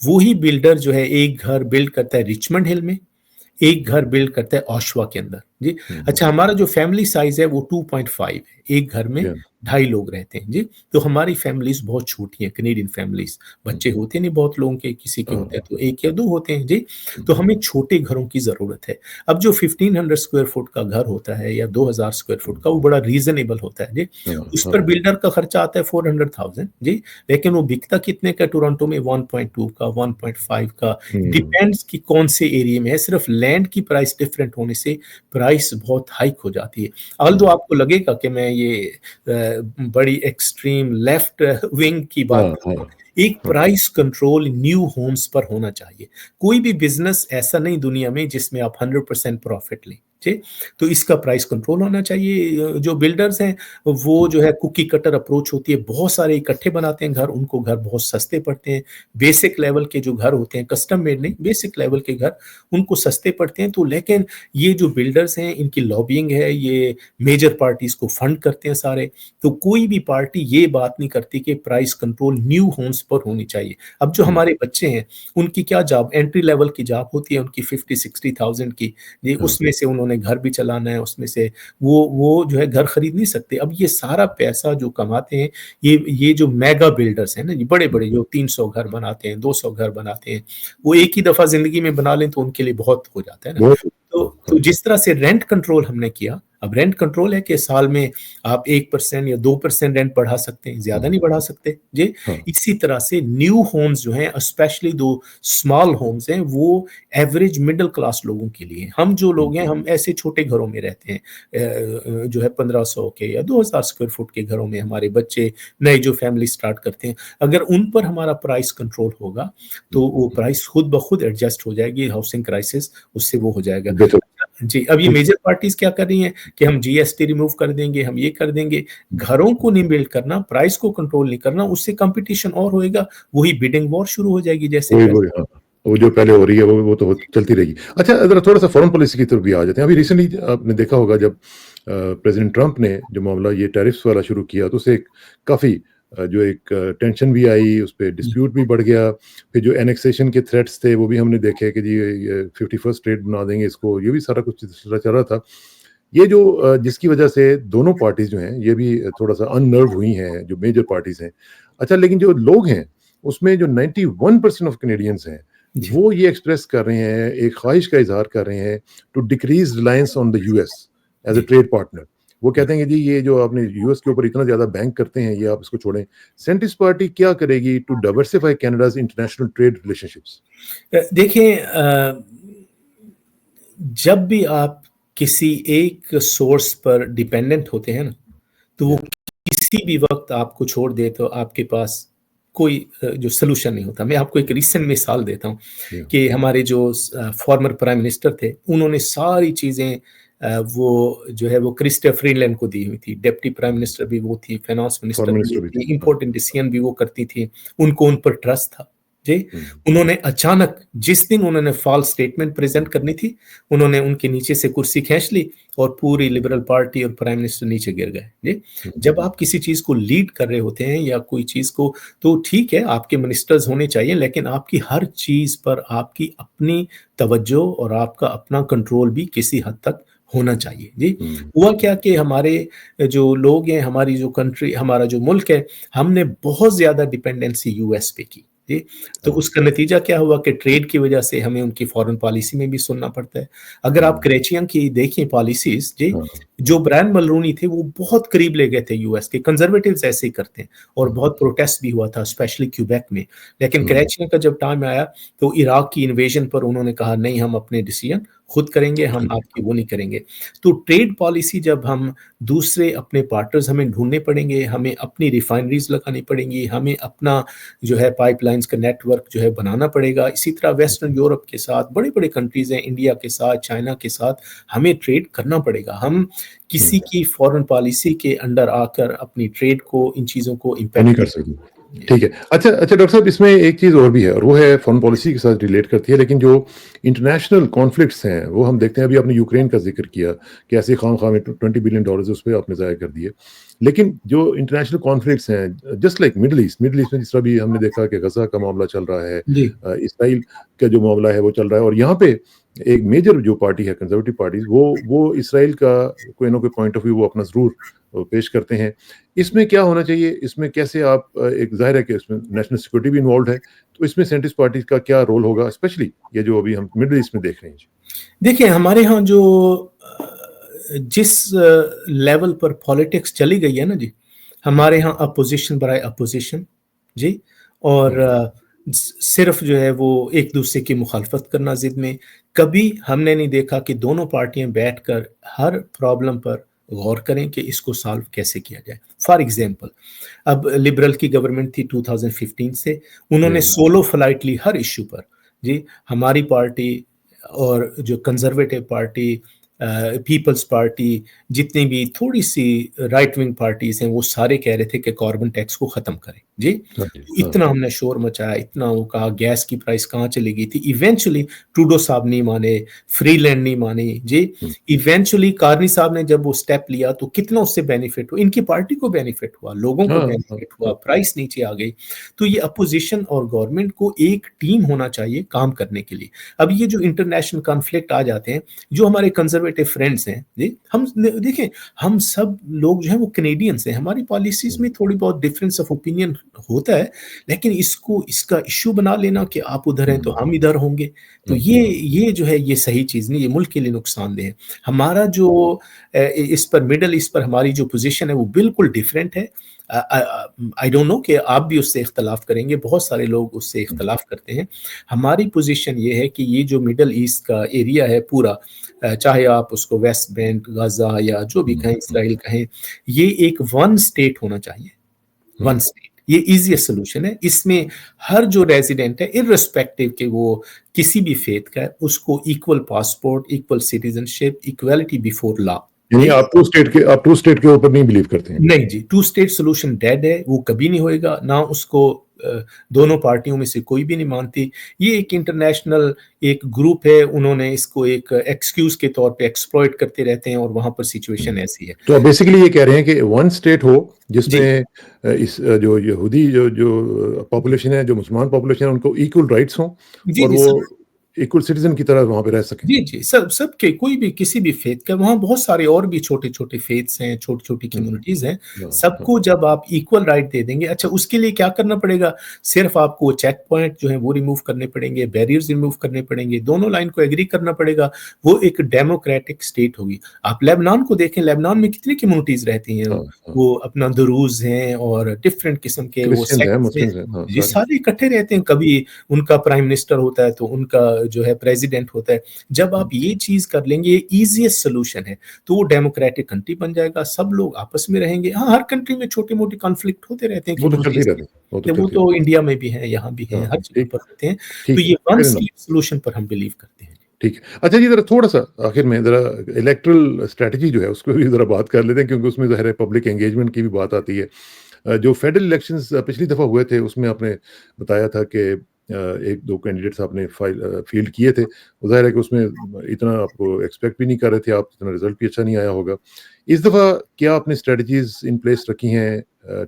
वो ही बिल्डर जो है एक घर बिल्ड करता है रिचमंड हिल में, एक घर बिल्ड करता है ओशवा के अंदर, जी। हुँ, हुँ, अच्छा हमारा जो फैमिली साइज़ है वो 2.5 है, एक घर में या 2.5 लोग रहते हैं, जी। तो हमारी फैमिलीज़ बहुत छोटी हैं, कैनेडियन फैमिलीज़, हुँ, बच्चे होते नहीं बहुत लोगों के, किसी के होते हाँ, हैं तो 1 या 2 होते हैं, जी। हुँ, तो हमें छोटे घरों की ज़रूरत है। अब जो 1500 स्क्वायर फुट का घर होता है या 2000 स्क्वायर फुट हुँ, का वो बड़ा रीज़नेबल होता है, जी। हाँ, उस पर हाँ, बिल्डर का खर्चा आता है 400,000, जी। लेकिन वो बिकता कितने का टोरंटो में 1.2 का, 1.5 का, हुँ, डिपेंड्स कि कौन से एरिया में है। सिर्फ लैंड की प्राइस डिफरेंट होने से प्राइस बहुत हाइक हो जाती है। ऑल्दो हुँ, आपको लगेगा कि मैं ये बड़ी एक्सट्रीम लेफ्ट विंग की हाँ, बात कर हाँ, रहा हूँ। एक हाँ, प्राइस कंट्रोल न्यू होम्स पर होना चाहिए। कोई भी बिज़नेस ऐसा नहीं दुनिया में जिसमें आप 100% प्रॉफिट लें, जी। तो इसका प्राइस कंट्रोल होना चाहिए। जो बिल्डर्स हैं वो हुँ, जो है कुकी कटर अप्रोच होती है, बहुत सारे इकट्ठे बनाते हैं घर, उनको घर बहुत सस्ते पड़ते हैं। बेसिक लेवल के जो घर होते हैं, कस्टम मेड नहीं, बेसिक लेवल के घर उनको सस्ते पड़ते हैं। तो लेकिन ये जो बिल्डर्स हैं इनकी लॉबिंग है, ये मेजर पार्टीज़ को फंड करते हैं सारे। तो कोई भी पार्टी ये बात नहीं करती कि प्राइस कंट्रोल न्यू होम्स पर होनी चाहिए। अब जो हुँ, हमारे बच्चे हैं, उनकी क्या जॉब एंट्री लेवल की जॉब होती है उनकी 50-60,000 की, ये हाँ, उसमें से उन्होंने घर भी चलाना है, उसमें से वो जो है घर खरीद नहीं सकते। अब ये सारा पैसा जो कमाते हैं, ये जो मेगा बिल्डर्स हैं ना, ये हुँ, बड़े-बड़े जो 300 घर बनाते हैं, 200 घर बनाते हैं, वो एक ही दफ़ा ज़िंदगी में बना लें तो उनके लिए बहुत हो जाता है ना। बहुत तो हाँ, जिस तरह से रेंट कंट्रोल हमने किया, अब रेंट कंट्रोल है कि साल में आप 1% या 2% रेंट बढ़ा सकते हैं, हुँ, ज़्यादा नहीं बढ़ा सकते, जी। हाँ, इसी तरह से न्यू होम्स जो हैं, स्पेशली जो स्मॉल होम्स हैं, वो एवरेज मिडल क्लास लोगों के लिए हैं। हम जो हुँ, लोग हैं, हम ऐसे छोटे घरों में रहते हैं, जो है 1500 के या 2000 स्क्वायर फुट के घरों में हमारे बच्चे नए जो फैमिली स्टार्ट करते हैं। अगर उन पर हमारा प्राइस कंट्रोल होगा, हुँ, तो वो प्राइस खुद ब खुद एडजस्ट हो जाएगी, हाउसिंग क्राइसिस उससे वो हो जाएगा। बेहतर जी, अब ये कुछ मेजर पार्टीज़ क्या कर रही हैं कि हम जीएसटी रिमूव कर देंगे, हम ये कर देंगे। घरों को नहीं बिल्ड करना, प्राइस को कंट्रोल नहीं करना, उससे कॉम्पिटिशन और होएगा, वही बिडिंग वॉर शुरू हो जाएगी जैसे वही हाँ, वो जो पहले हो रही है वो तो चलती रहेगी। अच्छा, ज़रा थोड़ा-सा फॉरेन पॉलिसी की तरफ भी आ जाते हैं। अभी रिसेंटली आपने देखा होगा जब प्रेज़िडेंट ट्रंप ने जो मामला ये टैरिफ्स वाला शुरू किया तो उससे काफ़ी जो एक टेंशन भी आई, उसपे डिस्प्यूट भी बढ़ गया। फिर जो एनेक्सेशन के थ्रेट्स थे वो भी हमने देखे कि जी ये 51st स्टेट बना देंगे इसको, ये भी सारा कुछ चल रहा था। ये जो जिसकी वजह से दोनों पार्टीज़ जो हैं ये भी थोड़ा-सा अननर्व हुई हैं, जो मेजर पार्टीज़ हैं। अच्छा, लेकिन जो लोग हैं उसमें जो 91% ऑफ कैनेडियंस हैं, जी। वो ये एक्सप्रेस कर रहे हैं, एक ख़्वाहिश का इज़हार कर रहे हैं to decrease reliance on the US as a जी, ट्रेड पार्टनर। वो जी। कहते हैं कि जी ये जो आपने यूएस के ऊपर इतना ज़्यादा बैंक करते हैं, ये आप इसको छोड़ें। सेंट्रिस्ट पार्टी क्या करेगी to diversify Canada's international trade relationships? देखिए जब भी आप किसी एक सोर्स पर डिपेंडेंट होते हैं ना, तो वो या किसी भी वक़्त आपको छोड़ दे तो आपके पास कोई जो सॉल्यूशन नहीं होता। मैं आपको एक रीसेंट मिसाल देता हूँ या कि हमारे जो फॉर्मर प्राइम मिनिस्टर थे, उन्होंने सारी चीज़ें वो जो है वो क्रिस्टिया फ्रीलैंड को दी हुई थी। डिप्टी प्राइम मिनिस्टर भी वो थी, फाइनेंस मिनिस्टर फॉरेन भी वो मिनिस्टर भी थे। थी, हाँ, इम्पोर्टेंट डिसीजन भी वो करती थी। उनको उन पर ट्रस्ट था, जी, उन्होंने अचानक जिस दिन उन्होंने फॉल्स स्टेटमेंट प्रेजेंट करनी थी, उन्होंने उनके नीचे से कुर्सी खींच ली और पूरी लिबरल पार्टी और प्राइम मिनिस्टर नीचे गिर गए। जी, जब आप किसी चीज़ को लीड कर रहे होते हैं या कोई चीज़ को, तो ठीक है आपके मिनिस्टर्स होने चाहिए, लेकिन आपकी हर चीज़ पर आपकी अपनी तवज्जो और आपका अपना कंट्रोल भी किसी हद तक होना चाहिए। जी, हुआ क्या कि हमारे जो लोग हैं, हमारी जो कंट्री, हमारा जो मुल्क है, हमने बहुत ज़्यादा डिपेंडेंसी यूएस पे की। जी, तो उसका नतीजा क्या हुआ कि ट्रेड की वजह से हमें उनकी फॉरेन पॉलिसी में भी सुनना पड़ता है। अगर आप क्रेचियन की देखें पॉलिसीज़, जी, जो ब्रायन मल्रोनी थे वो बहुत करीब ले गए थे यूएस के, कंजर्वेटिव्स ऐसे ही करते हैं और बहुत प्रोटेस्ट भी हुआ था स्पेशली क्यूबेक में। लेकिन क्रेचियन का जब टाइम आया तो इराक की इन्वेजन पर उन्होंने कहा नहीं, हम अपने डिसीजन खुद करेंगे, हम आपकी वो नहीं करेंगे। तो ट्रेड पॉलिसी जब हम दूसरे अपने पार्टनर्स हमें ढूँढने पड़ेंगे, हमें अपनी रिफाइनरीज़ लगानी पड़ेंगी, हमें अपना जो है पाइपलाइन्स का नेटवर्क जो है बनाना पड़ेगा। इसी तरह वेस्टर्न यूरोप के साथ बड़े-बड़े कंट्रीज़ हैं, इंडिया के साथ, चाइना के साथ हमें ट्रेड करना पड़ेगा। हम किसी की फॉरेन पॉलिसी के अंडर आकर अपनी ट्रेड को, इन चीज़ों को नहीं इम्पैक्ट कर सकते। ठीक है। अच्छा डॉक्टर साहब, इसमें एक चीज़ और भी है और वो है फॉरेन पॉलिसी के साथ रिलेट करती है, लेकिन जो इंटरनेशनल कॉन्फ्लिक्ट्स हैं वो हम देखते हैं। अभी आपने यूक्रेन का ज़िक्र किया कि ऐसे खाम-खा में $20 बिलियन उस पे आपने ज़ाया कर दिए। लेकिन जो इंटरनेशनल कॉन्फ्लिक्ट्स हैं जस्ट लाइक मिडल ईस्ट में जिस तरह भी हमने देखा कि गज़ा का मामला चल रहा है, जी, इसराइल का जो मामला है वो चल रहा है, और यहाँ पे एक मेजर जो पार्टी है कंजर्वेटिव पार्टीज़, वो इसराइल का कोई ना कोई पॉइंट ऑफ व्यू वो अपना ज़रूर पेश करते हैं। इसमें क्या होना चाहिए? इसमें कैसे आप एक ज़ाहिर है कि इसमें नेशनल सिक्योरिटी भी इन्वॉल्वड है, तो इसमें सेंट्रिस्ट पार्टीज़ का क्या रोल होगा? स्पेशली ये जो अभी हम मिडल ईस्ट में देख रहे हैं। देखिए हमारे यहाँ जो जिस लेवल पर पॉलिटिक्स चली गई है ना जी, हमारे यहाँ अपोजिशन बराए अपोजिशन, जी, और सिर्फ जो है वो एक दूसरे की मुखालफत करना जिद में। कभी हमने नहीं देखा कि दोनों पार्टियां बैठकर हर प्रॉब्लम पर गौर करें कि इसको सॉल्व कैसे किया जाए। फॉर एग्जांपल, अब लिबरल की गवर्नमेंट थी 2015 से, उन्होंने सोलो फ्लाइट ली हर इश्यू पर। जी, हमारी पार्टी और जो कंजर्वेटिव पार्टी, पीपल्स पार्टी, जितनी भी थोड़ी सी राइट विंग पार्टीज हैं, वो सारे कह रहे थे कि कार्बन टैक्स को खत्म करें। जी, तो इतना हमने शोर मचाया, इतना वो कहा, गैस की प्राइस कहाँ चली गई थी। इवेंचुअली ट्रूडो साहब नहीं माने, फ्रीलैंड नहीं माने। जी, इवेंचुअली कार्नी साहब ने जब वो स्टेप लिया तो कितना उससे बेनिफिट हुआ, इनकी पार्टी को बेनिफिट हुआ, लोगों को बेनिफिट हुआ, प्राइस नीचे आ गई। तो ये अपोजिशन और गवर्नमेंट को एक टीम होना चाहिए काम करने के लिए। अब ये जो इंटरनेशनल कॉन्फ्लिक्ट आ जाते हैं, जो हमारे कंजर्वेटिव फ्रेंड्स हैं, हम देखें, हम सब लोग जो हैं वो कैनेडियंस हैं, हमारी पॉलिसीज में थोड़ी बहुत डिफरेंस ऑफ ओपिनियन होता है, लेकिन इसको इसका इश्यू बना लेना कि आप उधर हैं तो हम इधर होंगे, तो ये जो है ये सही चीज़ नहीं, ये मुल्क के लिए नुकसानदेह है। हमारा जो इस पर मिडल ईस्ट पर हमारी जो पोजीशन है वो बिल्कुल डिफरेंट है। आई डोंट नो कि आप भी उससे इख्तलाफ करेंगे, बहुत सारे लोग उससे इख्तलाफ करते हैं। हमारी पोजीशन ये है कि ये जो मिडल ईस्ट का एरिया है पूरा, चाहे आप उसको वेस्ट बैंक, गाजा या जो भी कहें, इसराइल कहें, ये एक वन स्टेट होना चाहिए, वन स्टेट। ये ईज़ीएस्ट सॉल्यूशन है। इसमें हर जो रेजिडेंट है, इर्रिस्पेक्टिव कि वो किसी भी फेथ का है, उसको equal passport, equal citizenship, equality before law. यानी आप टू स्टेट के ऊपर नहीं बिलीव करते हैं? नहीं जी, टू स्टेट सॉल्यूशन डेड है, वो कभी नहीं होएगा, ना उसको दोनों पार्टियों में से कोई भी नहीं मानती। ये एक इंटरनेशनल एक ग्रुप है, उन्होंने इसको एक एक्सक्यूज के तौर पे एक्सप्लॉइट करते रहते हैं और वहां पर सिचुएशन ऐसी है। तो बेसिकली ये कह रहे हैं कि वन स्टेट हो जिसमें इस जो यहूदी जो पॉपुलेशन है, जो मुसलमान पॉपुलेशन है, उनको इक्वल राइट्स हों और वो इक्वल सिटीजन की तरह वहां पे रह सकें। जी, जी, सबके, कोई भी किसी भी फेथ का, वहाँ बहुत सारे और भी छोटे-छोटे फेथ्स हैं, छोटी-छोटी कम्युनिटीज़ हैं, सबको जब आप इक्वल राइट दे देंगे, अच्छा उसके लिए क्या करना पड़ेगा? सिर्फ आपको चेक पॉइंट जो है वो रिमूव करने पड़ेंगे, बैरियर्स रिमूव करने पड़ेंगे, दोनों लाइन को एग्री करना पड़ेगा, वो एक डेमोक्रेटिक स्टेट होगी। आप लेबनान को देखें, लेबनान में कितनी कम्युनिटीज़ रहती हैं, वो अपना दुरूज़ हैं और डिफरेंट किस्म के वो सेक्ट्स हैं, ये सारे इकट्ठे रहते हैं, कभी उनका प्राइम मिनिस्टर होता है तो उनका जो है प्रेसिडेंट होता है। जब आप ये चीज कर लेंगे, ये ईजीएस्ट सॉल्यूशन है, तो वो डेमोक्रेटिक कंट्री बन जाएगा, सब लोग आपस में रहेंगे। हाँ, हर कंट्री में छोटे मोटे कॉन्फ्लिक्ट होते रहते हैं, वो तो चलते रहते हैं, वो तो इंडिया में भी है, यहाँ भी है, हर जगह पर रहते हैं। तो ये वन स्टेट सॉल्यूशन पर हम बिलीव करते हैं। ठीक है। अच्छा जी, जरा थोड़ा सा आखिर में जरा इलेक्टोरल स्ट्रेटजी जो है उसको भी जरा बात कर लेते हैं, क्योंकि उसमें ज़ाहिर है पब्लिक एंगेजमेंट की भी बात आती है। जो फेडरल इलेक्शंस पिछली दफा हुए थे उसमें आपने बताया था कि ایک دو کینڈیڈیٹس آپ نے فیلڈ کیے تھے, ظاہر ہے کہ اس میں اتنا آپ کو ایکسپیکٹ بھی نہیں کر رہے تھے آپ, اتنا رزلٹ بھی اچھا نہیں آیا ہوگا. اس دفعہ کیا آپ نے اسٹریٹجیز ان پلیس رکھی ہیں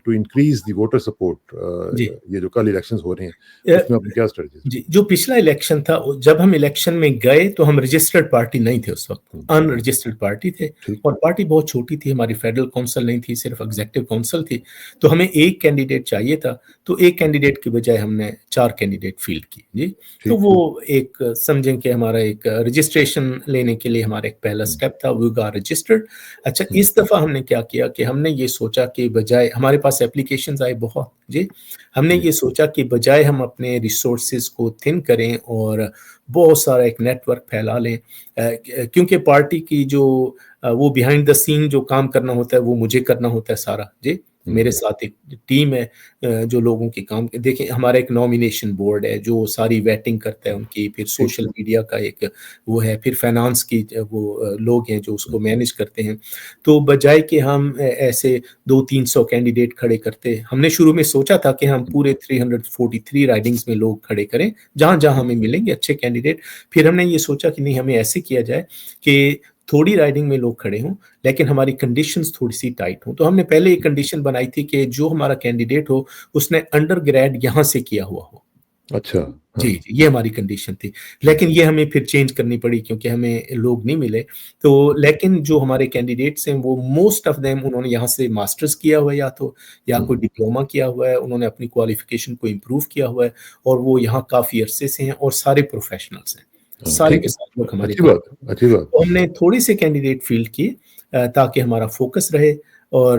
to increase the voter support? جی یہ جو کل الیکشنز ہو رہے ہیں اس میں آپ نے کیا اسٹریٹجیز؟ جی, جو پچھلا الیکشن تھا, جب ہم الیکشن میں گئے تو ہم رجسٹرڈ پارٹی نہیں تھے, اس وقت ان رجسٹرڈ پارٹی تھے, اور پارٹی بہت چھوٹی تھی, ہماری فیڈرل کونسل نہیں تھی, صرف ایگزیکٹو کونسل تھی, تو ہمیں ایک کینڈیڈیٹ چاہیے تھا, تو ایک کینڈیڈیٹ کی بجائے ہم نے 4 کینڈیڈیٹ فیلڈ کی. جی, تو وہ ایک سمجھیں کہ ہمارا ایک رجسٹریشن لینے کے لیے ہمارا ایک پہلا سٹیپ تھا, وی گاٹ رجسٹرڈ. اچھا, اس دفعہ ہم نے کیا کیا کہ ہم نے یہ سوچا کہ بجائے, ہمارے پاس اپلیکیشنز آئے بہت, جی, ہم نے یہ سوچا کہ بجائے ہم اپنے ریسورسز کو تھن کریں اور بہت سارا ایک نیٹ ورک پھیلا لیں, کیونکہ پارٹی کی جو وہ بیہائنڈ دا سین جو کام کرنا ہوتا ہے وہ مجھے کرنا ہوتا ہے سارا. جی, میرے ساتھ ایک ٹیم ہے جو لوگوں کے کام, دیکھیں ہمارا ایک نامینیشن بورڈ ہے جو ساری ویٹنگ کرتا ہے ان کی, پھر سوشل میڈیا کا ایک وہ ہے, پھر فائنانس کی وہ لوگ ہیں جو اس کو مینیج کرتے ہیں. تو بجائے کہ ہم ایسے 200-300 کینڈیڈیٹ کھڑے کرتے, ہم نے شروع میں سوچا تھا کہ ہم پورے 343 رائڈنگز میں لوگ کھڑے کریں جہاں جہاں ہمیں ملیں گے اچھے کینڈیڈیٹ. پھر ہم نے یہ سوچا کہ نہیں, ہمیں ایسے کیا جائے کہ تھوڑی رائڈنگ میں لوگ کھڑے ہوں لیکن ہماری کنڈیشنز تھوڑی سی ٹائٹ ہوں. تو ہم نے پہلے یہ کنڈیشن بنائی تھی کہ جو ہمارا کینڈیڈیٹ ہو اس نے انڈر گریڈ یہاں سے کیا ہوا ہو. اچھا, جی جی, یہ ہماری کنڈیشن تھی, لیکن یہ ہمیں پھر چینج کرنی پڑی کیونکہ ہمیں لوگ نہیں ملے. تو لیکن جو ہمارے کینڈیڈیٹس ہیں وہ موسٹ آف دیم انہوں نے یہاں سے ماسٹرز کیا ہوا ہے, یا کوئی ڈپلوما کیا ہوا ہے, انہوں نے اپنی کوالیفیکیشن کو امپروو کیا ہوا ہے, اور وہ یہاں کافی عرصے سے ہیں اور سارے پروفیشنلز ہیں, سارے کے ساتھ لوگ ہمارے. اچھی بات. ہم نے تھوڑے سے کینڈیڈیٹ فیلڈ کیے تاکہ ہمارا فوکس رہے اور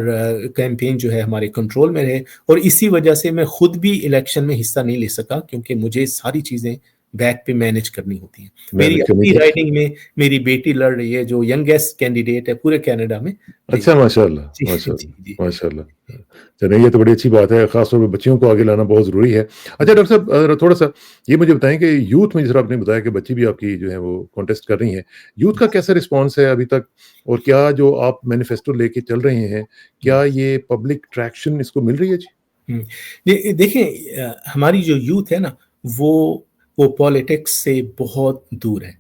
کیمپین جو ہے ہمارے کنٹرول میں رہے. اور اسی وجہ سے میں خود بھی الیکشن میں حصہ نہیں لے سکا کیونکہ مجھے ساری چیزیں بیک پہ مینیج کرنی ہوتی ہیں. میری اپنی رائڈنگ میں میری بیٹی لڑ رہی ہے جو ینگیسٹ کینڈیڈیٹ ہے پورے کینیڈا میں. اچھا, ماشاء اللہ ماشاء اللہ. چلیں, یہ تو بڑی اچھی بات ہے, خاص طور پہ بچیوں کو آگے لانا بہت ضروری ہے. اچھا ڈاکٹر صاحب, تھوڑا سا یہ مجھے بتائیں کہ یوتھ میں جس طرح آپ نے بتایا کہ بچی بھی آپ کی جو ہے وہ کانٹیسٹ کر رہی ہیں, یوتھ کا کیسا رسپانس ہے ابھی تک, اور کیا جو آپ مینیفیسٹو لے کے چل رہے ہیں کیا یہ پبلک ٹریکشن اس کو مل رہی ہے؟ جی, دیکھیں ہماری جو یوتھ ہے نا وہ پالیٹکس سے بہت دور ہے.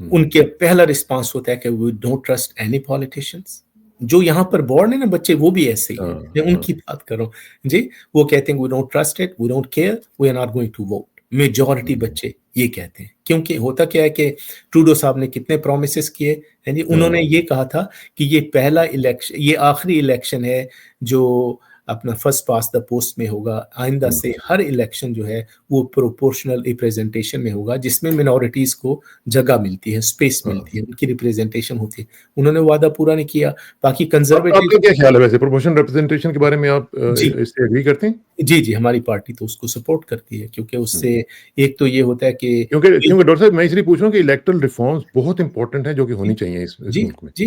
ان کے پہلا رسپانس ہوتا ہے کہ we don't trust any politicians. جو یہاں پر بورن ہے نا بچے وہ بھی ایسے ہی ہیں, میں ان کی بات کر رہا ہوں. جی, وہ کہتے ہیں we don't trust it, we don't care, we are not going to vote. Majority بچے یہ کہتے ہیں, کیونکہ ہوتا کیا ہے کہ ٹروڈو صاحب نے کتنے پرومسز کیے ہیں جی, انہوں نے یہ کہا تھا کہ یہ پہلا الیکشن, یہ آخری الیکشن ہے جو اپنا فرسٹ پاس دا پوسٹ میں ہوگا. آئندہ سے ہر الیکشن جو ہے وہ پروپورشنل ریپریزنٹیشن میں ہوگا جس میں منورٹیز کو جگہ ملتی ہے, سپیس ملتی ہے, ان کی ریپریزنٹیشن ہوتی ہے. انہوں نے وعدہ پورا نہیں کیا. باقی کنزرویٹو, آپ کا کیا خیال ہے ویسے پروپورشنل ریپریزنٹیشن کے بارے میں, آپ اس سے ایگری کرتے ہیں؟ جی جی, ہماری پارٹی تو اس کو سپورٹ کرتی ہے کیونکہ اس سے ایک تو یہ ہوتا ہے کہ کیونکہ ڈاکٹر صاحب میں اس لیے پوچھ رہا ہوں کہ الیکٹرل ریفارمز بہت امپورٹنٹ ہیں جو کہ ہونی چاہیے اس ملک میں. جی,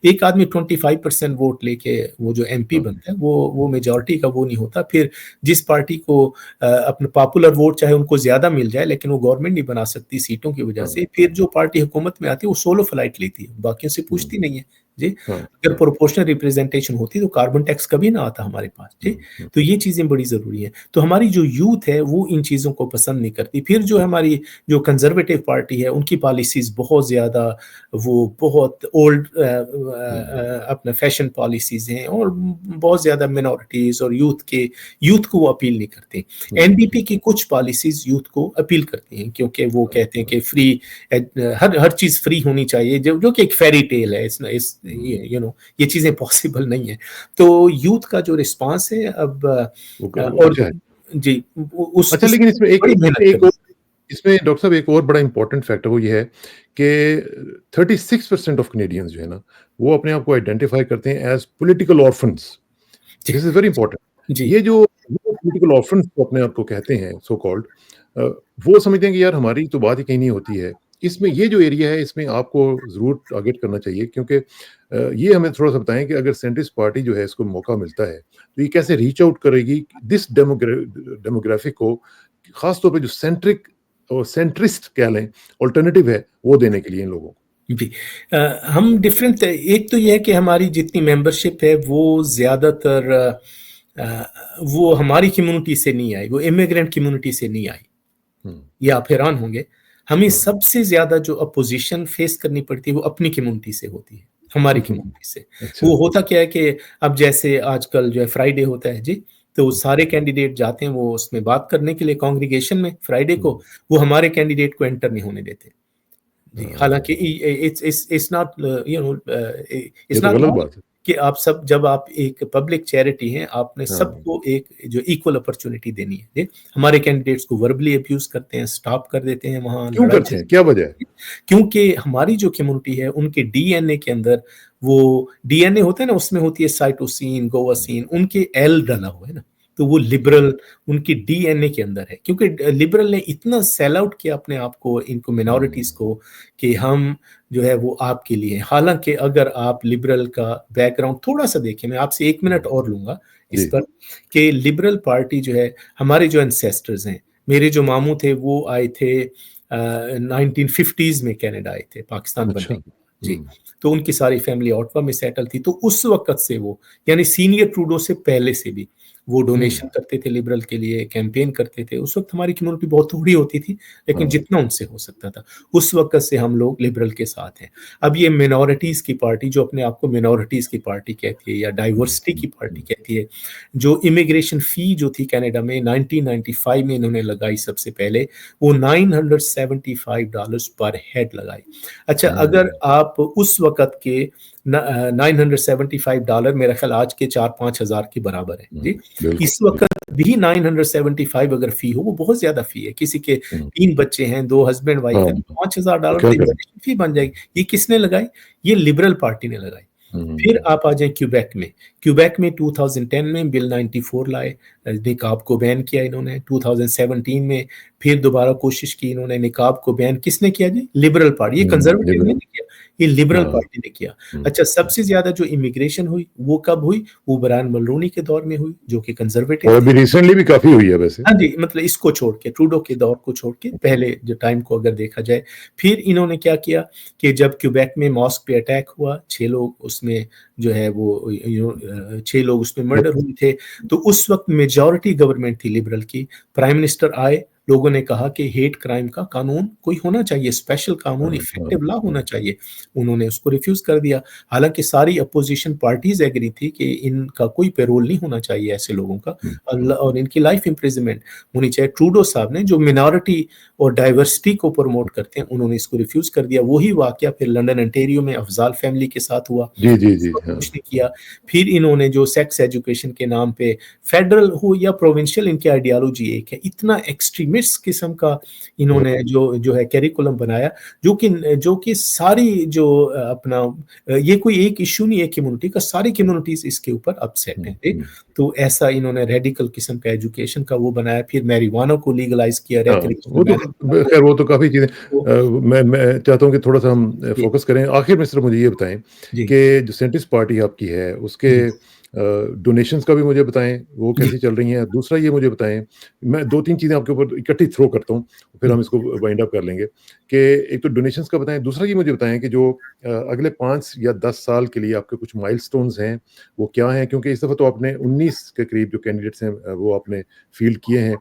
ایک آدمی 25% ووٹ لے کے وہ جو ایم پی بنتا ہے وہ میجورٹی کا وہ نہیں ہوتا. پھر جس پارٹی کو اپنا پاپولر ووٹ چاہے ان کو زیادہ مل جائے لیکن وہ گورنمنٹ نہیں بنا سکتی سیٹوں کی وجہ سے, پھر جو پارٹی حکومت میں آتی ہے وہ سولو فلائٹ لیتی ہے, باقیوں سے پوچھتی نہیں ہے. جی, اگر پروپورشنل ریپریزنٹیشن ہوتی تو کاربن ٹیکس کبھی نہ آتا ہمارے پاس. جی, تو یہ چیزیں بڑی ضروری ہیں. تو ہماری جو یوتھ ہے وہ ان چیزوں کو پسند نہیں کرتی. پھر جو ہماری جو کنزرویٹو پارٹی ہے ان کی پالیسیز بہت زیادہ وہ بہت اولڈ اپنا فیشن پالیسیز ہیں اور بہت زیادہ منورٹیز اور یوتھ کو وہ اپیل نہیں کرتے. این ڈی پی کی کچھ پالیسیز یوتھ کو اپیل کرتی ہیں کیونکہ وہ کہتے ہیں کہ فری, ہر چیز فری ہونی چاہیے, جو کہ ایک فیری ٹیل ہے. یہ چیزیں پاسبل نہیں ہیں. تو یوتھ کا جو رسپانس ہے اب اور جی اچھا, لیکن اس میں ڈاکٹر صاحب ایک اور بڑا امپورٹنٹ فیکٹر وہ یہ ہے کہ 36% آف کینیڈینز جو ہے نا وہ اپنے آپ کو آئیڈینٹیفائی کرتے ہیں as political orphans. This is very important. یہ جو پولیٹیکل آرفنس کو اپنے آپ کو کہتے ہیں سو کالڈ, وہ سمجھتے ہیں کہ یار ہماری تو بات ہی کہیں نہیں ہوتی ہے. اس میں یہ جو ایریا ہے اس میں آپ کو ضرور ٹارگیٹ کرنا چاہیے, کیونکہ یہ ہمیں تھوڑا سا بتائیں کہ اگر سینٹرسٹ پارٹی جو ہے اس کو موقع ملتا ہے تو یہ کیسے ریچ آؤٹ کرے گی دس ڈیموگرافک کو, خاص طور پہ جو سینٹرک اور سینٹرسٹ کہہ لیں الٹرنیٹیو ہے وہ دینے کے لیے ان لوگوں کو. جی, ہم ڈفرینٹ, ایک تو یہ ہے کہ ہماری جتنی ممبرشپ ہے وہ زیادہ تر وہ ہماری کمیونٹی سے نہیں آئی, وہ امیگرینٹ کمیونٹی سے نہیں آئی. یہ آپ حیران ہوں گے، ہمیں سب سے زیادہ جو اپوزیشن فیس کرنی پڑتی ہے وہ اپنی کمیونٹی سے ہوتی ہے، ہماری کمیونٹی سے۔ اچھا، وہ ہوتا کیا ہے کہ اب جیسے آج کل جو ہے فرائیڈے ہوتا ہے جی، تو سارے کینڈیڈیٹ جاتے ہیں وہ اس میں بات کرنے کے لیے کانگریگیشن میں فرائیڈے کو، وہ ہمارے کینڈیڈیٹ کو انٹر نہیں ہونے دیتے جی، حالانکہ اٹس ناٹ یو نو یہ اٹس تو ناٹ غلط بات ہے۔ کہ آپ سب، جب آپ ایک پبلک چیریٹی ہیں، آپ نے سب کو ایک جو ایکول اپرچونٹی دینی ہے۔ ہمارے کینڈیڈیٹس کو وربلی ابیوز کرتے ہیں، سٹاپ کر دیتے ہیں، وہاں کیوں لڑائی کرتے ہیں؟ کیا وجہ ہے؟ کیونکہ ہماری جو کمیونٹی ہے ان کے ڈی این اے کے اندر، وہ ڈی این اے ہوتا ہے نا، اس میں ہوتی ہے سائٹوسین، گواسین، ان کے ایل ڈلا ہوا ہے نا، تو وہ لبرل ان کی ڈی این اے کے اندر ہے، کیونکہ لبرل نے اتنا سیل آؤٹ کیا اپنے آپ کو، ان کو مینورٹیز کو، کہ ہم جو ہے وہ آپ کے لیے۔ حالانکہ اگر آپ لبرل کا بیک گراؤنڈ تھوڑا سا دیکھیں، میں آپ سے 1 منٹ اور لوں گا اس پر، کہ لبرل پارٹی جو ہے، ہمارے جو انسیسٹرز ہیں، میرے جو ماموں تھے وہ آئے تھے 1950s میں کینیڈا آئے تھے پاکستان اچھا، بننے کے بعد جی، تو ان کی ساری فیملی آٹوا میں سیٹل تھی، تو اس وقت سے وہ، یعنی سینئر ٹروڈو سے پہلے سے بھی وہ ڈونیشن کرتے تھے لبرل کے لیے، کیمپین کرتے تھے۔ اس وقت ہماری کمیونٹی بہت تھوڑی ہوتی تھی، لیکن جتنا ان سے ہو سکتا تھا اس وقت سے ہم لوگ لبرل کے ساتھ ہیں۔ اب یہ مینورٹیز کی پارٹی جو اپنے آپ کو مینورٹیز کی پارٹی کہتی ہے یا ڈائیورسٹی کی پارٹی کہتی ہے، جو امیگریشن فی جو تھی کینیڈا میں 1995 میں انہوں نے لگائی سب سے پہلے، وہ $975 پر ہیڈ لگائی۔ اچھا، اگر آپ اس وقت کے $975 میرا خیال آج کے 4-5 ہزار کے برابر ہے جی، اس وقت بھی 975 اگر فی ہو، وہ بہت زیادہ فی ہے۔ کسی کے 3 بچے ہیں، 2 ہسبینڈ وائف ہیں، $5000 تو امیگریشن فی بن جائے گی۔ یہ کس نے لگائی؟ یہ لبرل پارٹی نے لگائی۔ پھر آپ آ جائیں کیوبیک میں، کیوبیک میں 2010 میں بل 94 لائے، نقاب کو بین کیا انہوں نے۔ 2017 میں پھر دوبارہ کوشش کی انہوں نے، نقاب کو بین کس نے کیا جی؟ لبرل پارٹی، یہ کنزرویٹو نے نہیں کیا، یہ لبرل پارٹی نے کیا۔ اچھا، سب سے زیادہ جو امیگریشن ہوئی وہ کب ہوئی؟ وہ برائن ملرونی کے دور میں ہوئی، جو کہ کنزرویٹو اور ابھی ریسنٹلی بھی کافی ہوئی ہے ویسے۔ ہاں جی، مطلب اس کو چھوڑ کے، ٹروڈو کے دور کو چھوڑ کے پہلے جو ٹائم کو اگر دیکھا جائے، پھر انہوں نے کیا کیا کہ جب کیوبیک میں ماسک پہ اٹیک ہوا، 6 لوگ اس میں جو ہے وہ 6 لوگ اس میں مرڈر ہوئے تھے، تو اس وقت میجورٹی گورنمنٹ تھی لبرل کی۔ پرائم منسٹر آئے، لوگوں نے کہا کہ ہیٹ کرائم کا قانون کوئی ہونا چاہیے، اسپیشل قانون، افیکٹو لا ہونا چاہیے۔ انہوں نے اس کو ریفیوز کر دیا، حالانکہ ساری اپوزیشن پارٹیز ایگری تھی کہ ان کا کوئی پیرول نہیں ہونا چاہیے ایسے لوگوں کا، اور ان کی لائف امپریزمنٹ ہونی چاہیے۔ ٹروڈو صاحب نے جو مینارٹی اور ڈائیورسٹی کو پروموٹ کرتے ہیں، انہوں نے اس کو ریفیوز کر دیا۔ وہی واقعہ پھر لنڈن انٹیریو میں افضال فیملی کے ساتھ ہوا، کچھ نہیں کیا۔ پھر انہوں نے جو سیکس ایجوکیشن کے نام پہ، فیڈرل ہو یا پروونشل، ان کی آئیڈیالوجی ایک ہے، اتنا ایکسٹریمسٹ قسم کا انہوں نے جو ہے کیریکولم بنایا، جو کہ ساری جو اپنا، یہ کوئی ایک ایشو نہیں ہے کمیونٹی کا، ساری کمیونٹیز اس کے اوپر اپسیٹ ہیں۔ تو ایسا انہوں نے ریڈیکل قسم کا ایجوکیشن کا وہ بنایا، پھر میریوانا کو لیگلائز کیا۔ خیر وہ تو کافی چیزیں، میں چاہتا ہوں کہ تھوڑا سا ہم فوکس کریں۔ آخر میں صرف مجھے یہ بتائیں کہ جو سینٹرسٹ پارٹی آپ کی ہے، اس کے ڈونیشنز کا بھی مجھے بتائیں، وہ کیسی چل رہی ہیں۔ دوسرا یہ مجھے بتائیں، میں 2-3 چیزیں آپ کے اوپر اکٹھی تھرو کرتا ہوں، پھر ہم اس کو وائنڈ اپ کر لیں گے، کہ ایک تو ڈونیشنز کا بتائیں، دوسرا یہ مجھے بتائیں کہ جو اگلے 5 یا 10 سال کے لیے آپ کے کچھ مائل سٹونز ہیں وہ کیا ہیں، کیونکہ اس دفعہ تو آپ نے 19 کے قریب جو کینڈیڈیٹس ہیں وہ آپ نے فیلڈ کیے ہیں۔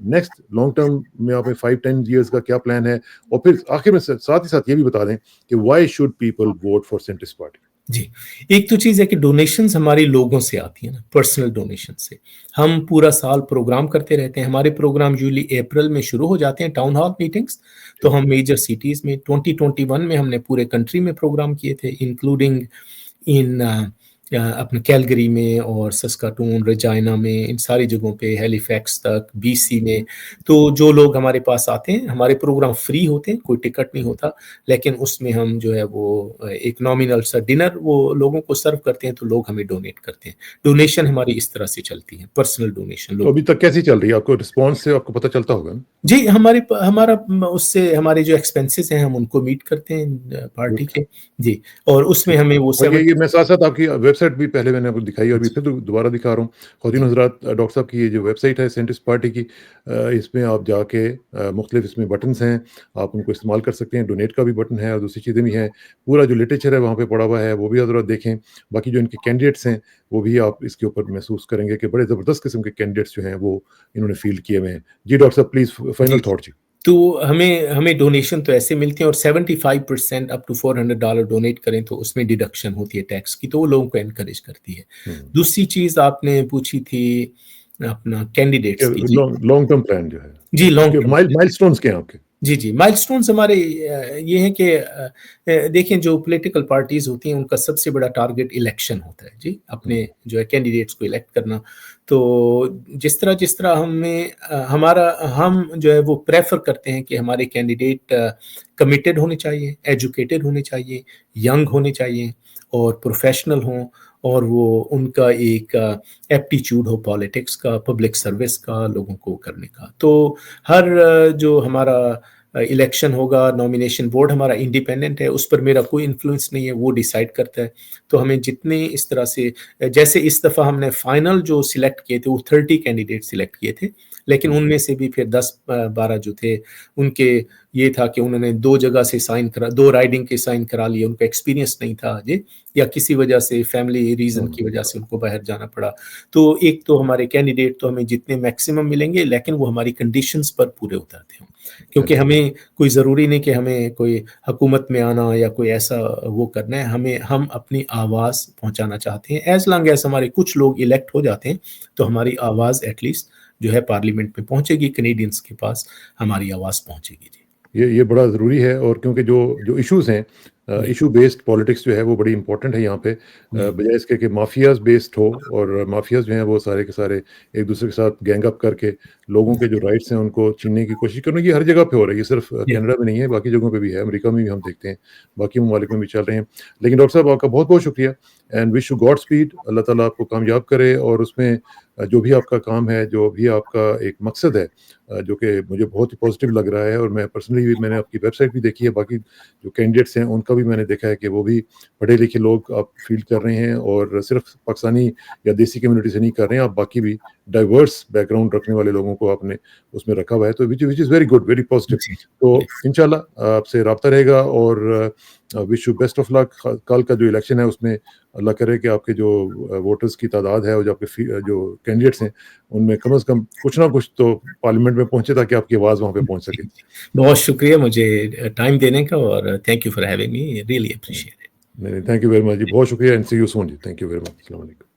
نیکسٹ لانگ ٹرم میں آپ نے 5-10 ایئرس کا کیا پلان ہے، اور پھر آخر میں ساتھ ہی ساتھ یہ بھی بتا دیں کہ why should people vote for centrist party. جی، ایک تو چیز ہے کہ ڈونیشنز ہماری لوگوں سے آتی ہیں نا، پرسنل ڈونیشن سے۔ ہم پورا سال پروگرام کرتے رہتے ہیں، ہمارے پروگرام یوزلی اپریل میں شروع ہو جاتے ہیں، ٹاؤن ہال میٹنگز، تو ہم میجر سٹیز میں 2021 میں ہم نے پورے کنٹری میں پروگرام کیے تھے، انکلوڈنگ ان اپنے کیلگری میں اور سسکاٹون، رجائنا میں، ان ساری جگہوں پہ، ہیلی فیکس تک، بی سی میں۔ تو جو لوگ ہمارے پاس آتے ہیں، ہمارے پروگرام فری ہوتے ہیں، کوئی ٹکٹ نہیں ہوتا، لیکن اس میں ہم جو ہے وہ ایک نامینل سا ڈنر وہ لوگوں کو سرو کرتے ہیں، تو لوگ ہمیں ڈونیٹ کرتے ہیں۔ ڈونیشن ہماری اس طرح سے چلتی ہے، پرسنل ڈونیشن۔ تو ابھی تک کیسی چل رہی ہے؟ آپ کو رسپانس سے آپ کو پتہ چلتا ہوگا؟ جی، ہمارا اس سے ہمارے جو ایکسپینسز ہیں ہم ان کو میٹ کرتے ہیں پارٹی کے، جی، اور اس میں ہمیں وہ میں ساتھ ساتھ آپ کی ویب سائٹ वेबसाइट भी पहले मैंने आपको दिखाई और अभी फिर दोबारा दिखा रहा हूँ। ख़वातीन हज़रात, डॉक्टर साहब की ये जो वेबसाइट है सेंट्रिस्ट पार्टी की, इसमें आप जाके मुख्तलिफ इसमें बटन्स हैं, आप उनको इस्तेमाल कर सकते हैं। डोनेट का भी बटन है और दूसरी चीज़ें भी हैं। पूरा जो लिटरेचर है वहाँ पे पड़ा हुआ है, वो भी आप ज़रा देखें। बाकी जो इनके कैंडिडेट्स हैं, वो भी आप इसके ऊपर महसूस करेंगे कि बड़े ज़बरदस्त किस्म के कैंडिडेट्स जो हैं वो इन्होंने फ़ील्ड किए हुए हैं। जी डॉक्टर साहब, प्लीज़ फाइनल जी। थॉट जी। तो हमें हमें डोनेशन तो ऐसे मिलते हैं और 75% अप टू $400 डोनेट करें तो उसमें डिडक्शन होती है टैक्स की, तो वो लोगों को एनकरेज करती है। हुँ। दूसरी चीज़ आपने पूछी थी अपना कैंडिडेट्स की। जी, लॉन्ग लॉन्ग टर्म प्लान जो है, जी लॉन्ग उसके टर्म। माइलस्टोन्स क्या हैं आपके? जी, जी। माइलस्टोन्स हमारे ये हैं कि देखिए जो पॉलिटिकल पार्टीज़ होती हैं उनका सबसे बड़ा टारगेट इलेक्शन होता है जी, अपने जो है कैंडिडेट्स को इलेक्ट करना। तो जिस तरह हमें हमारा हम जो है वो प्रेफ़र करते हैं कि हमारे कैंडिडेट कमिटेड होने चाहिए, एजुकेटेड होने चाहिए, यंग होने चाहिए और प्रोफ़ेशनल हों और वो उनका एक एप्टीट्यूड हो पॉलिटिक्स का, पब्लिक सर्विस का, लोगों को करने का। तो हर जो हमारा इलेक्शन होगा, नॉमिनेशन बोर्ड हमारा इंडिपेंडेंट है, उस पर मेरा कोई इन्फ्लुएंस नहीं है, वो डिसाइड करता है। तो हमें जितने इस तरह से जैसे इस दफ़ा हमने फाइनल जो सिलेक्ट किए थे, वो 30 कैंडिडेट सिलेक्ट किए थे, लेकिन उनमें से भी फिर 10-12 जो थे, उनके ये था कि उन्होंने 2 जगह से साइन करा 2 राइडिंग के साइन करा लिए, उनका एक्सपीरियंस नहीं था जी, या किसी वजह से फैमिली रीज़न की वजह से उनको बाहर जाना पड़ा। तो एक तो हमारे कैंडिडेट तो हमें जितने मैक्सिमम मिलेंगे, लेकिन वो हमारी कंडीशंस पर पूरे उतरते हों। क्योंकि हमें कोई ज़रूरी नहीं कि हमें कोई हुकूमत में आना या कोई ऐसा वो करना है, हम अपनी आवाज़ पहुँचाना चाहते हैं। एज़ लॉन्ग एज़ हमारे कुछ लोग इलेक्ट हो जाते हैं, तो हमारी आवाज़ एट लीस्ट जो है पार्लियामेंट में पहुँचेगी, कैनेडियंस के पास हमारी आवाज़ पहुँचेगी। जी। ये बड़ा ज़रूरी है और क्योंकि जो इश्यूज़ हैं, जी, इशू बेस्ड पॉलिटिक्स जो है वो बड़ी इंपॉर्टेंट है यहाँ पे, जी, बजाय इसके कि माफियाज बेस्ड हो, और माफियाज जो हैं वो सारे के सारे एक दूसरे के साथ गैंग अप करके लोगों के जो राइट्स हैं उनको छीनने की कोशिश करना। ये हर जगह पे हो रहा है, ये सिर्फ जी, कनाडा में नहीं है, बाकी जगहों पे भी है, अमेरिका में भी हम देखते हैं, बाकी ममालिक में भी चल रहे हैं। लेकिन डॉक्टर साहब, आपका बहुत बहुत शुक्रिया and wish you godspeed. अल्लाह ताला आपको कामयाब करे और उसमें जो भी आपका काम है, जो भी आपका एक मकसद है, जो कि मुझे बहुत ही पॉजिटिव लग रहा है, और मैं पर्सनली भी मैंने आपकी वेबसाइट भी देखी है, बाकी जो कैंडिडेट्स हैं उनका भी मैंने देखा है कि वो भी पढ़े लिखे लोग आप फील्ड कर रहे हैं, और सिर्फ पाकिस्तानी या देसी कम्युनिटी से नहीं कर रहे हैं, आप बाकी भी डाइवर्स बैकग्राउंड रखने वाले लोगों को आपने उसमें रखा हुआ है, तो which is very good, very positive. जी, तो इंशाल्लाह आपसे रब्ता रहेगा और wish you best of luck. कल का जो इलेक्शन है उसमें अल्लाह करे कि आपके जो वोटर्स की तादाद है और जो आपके जो कैंडिडेट्स हैं उनमें कम से कम कुछ ना कुछ तो पार्लियामेंट में पहुंचे, ताकि आपकी आवाज़ वहाँ पे पहुंच सके। जी। बहुत शुक्रिया मुझे टाइम देने का और thank you for having me, really appreciate it. नहीं, थैंक यू वेरी मच जी, बहुत शुक्रिया एंड सी यू सून जी, थैंक यू वेरी मच, अस्सलाम वालेकुम।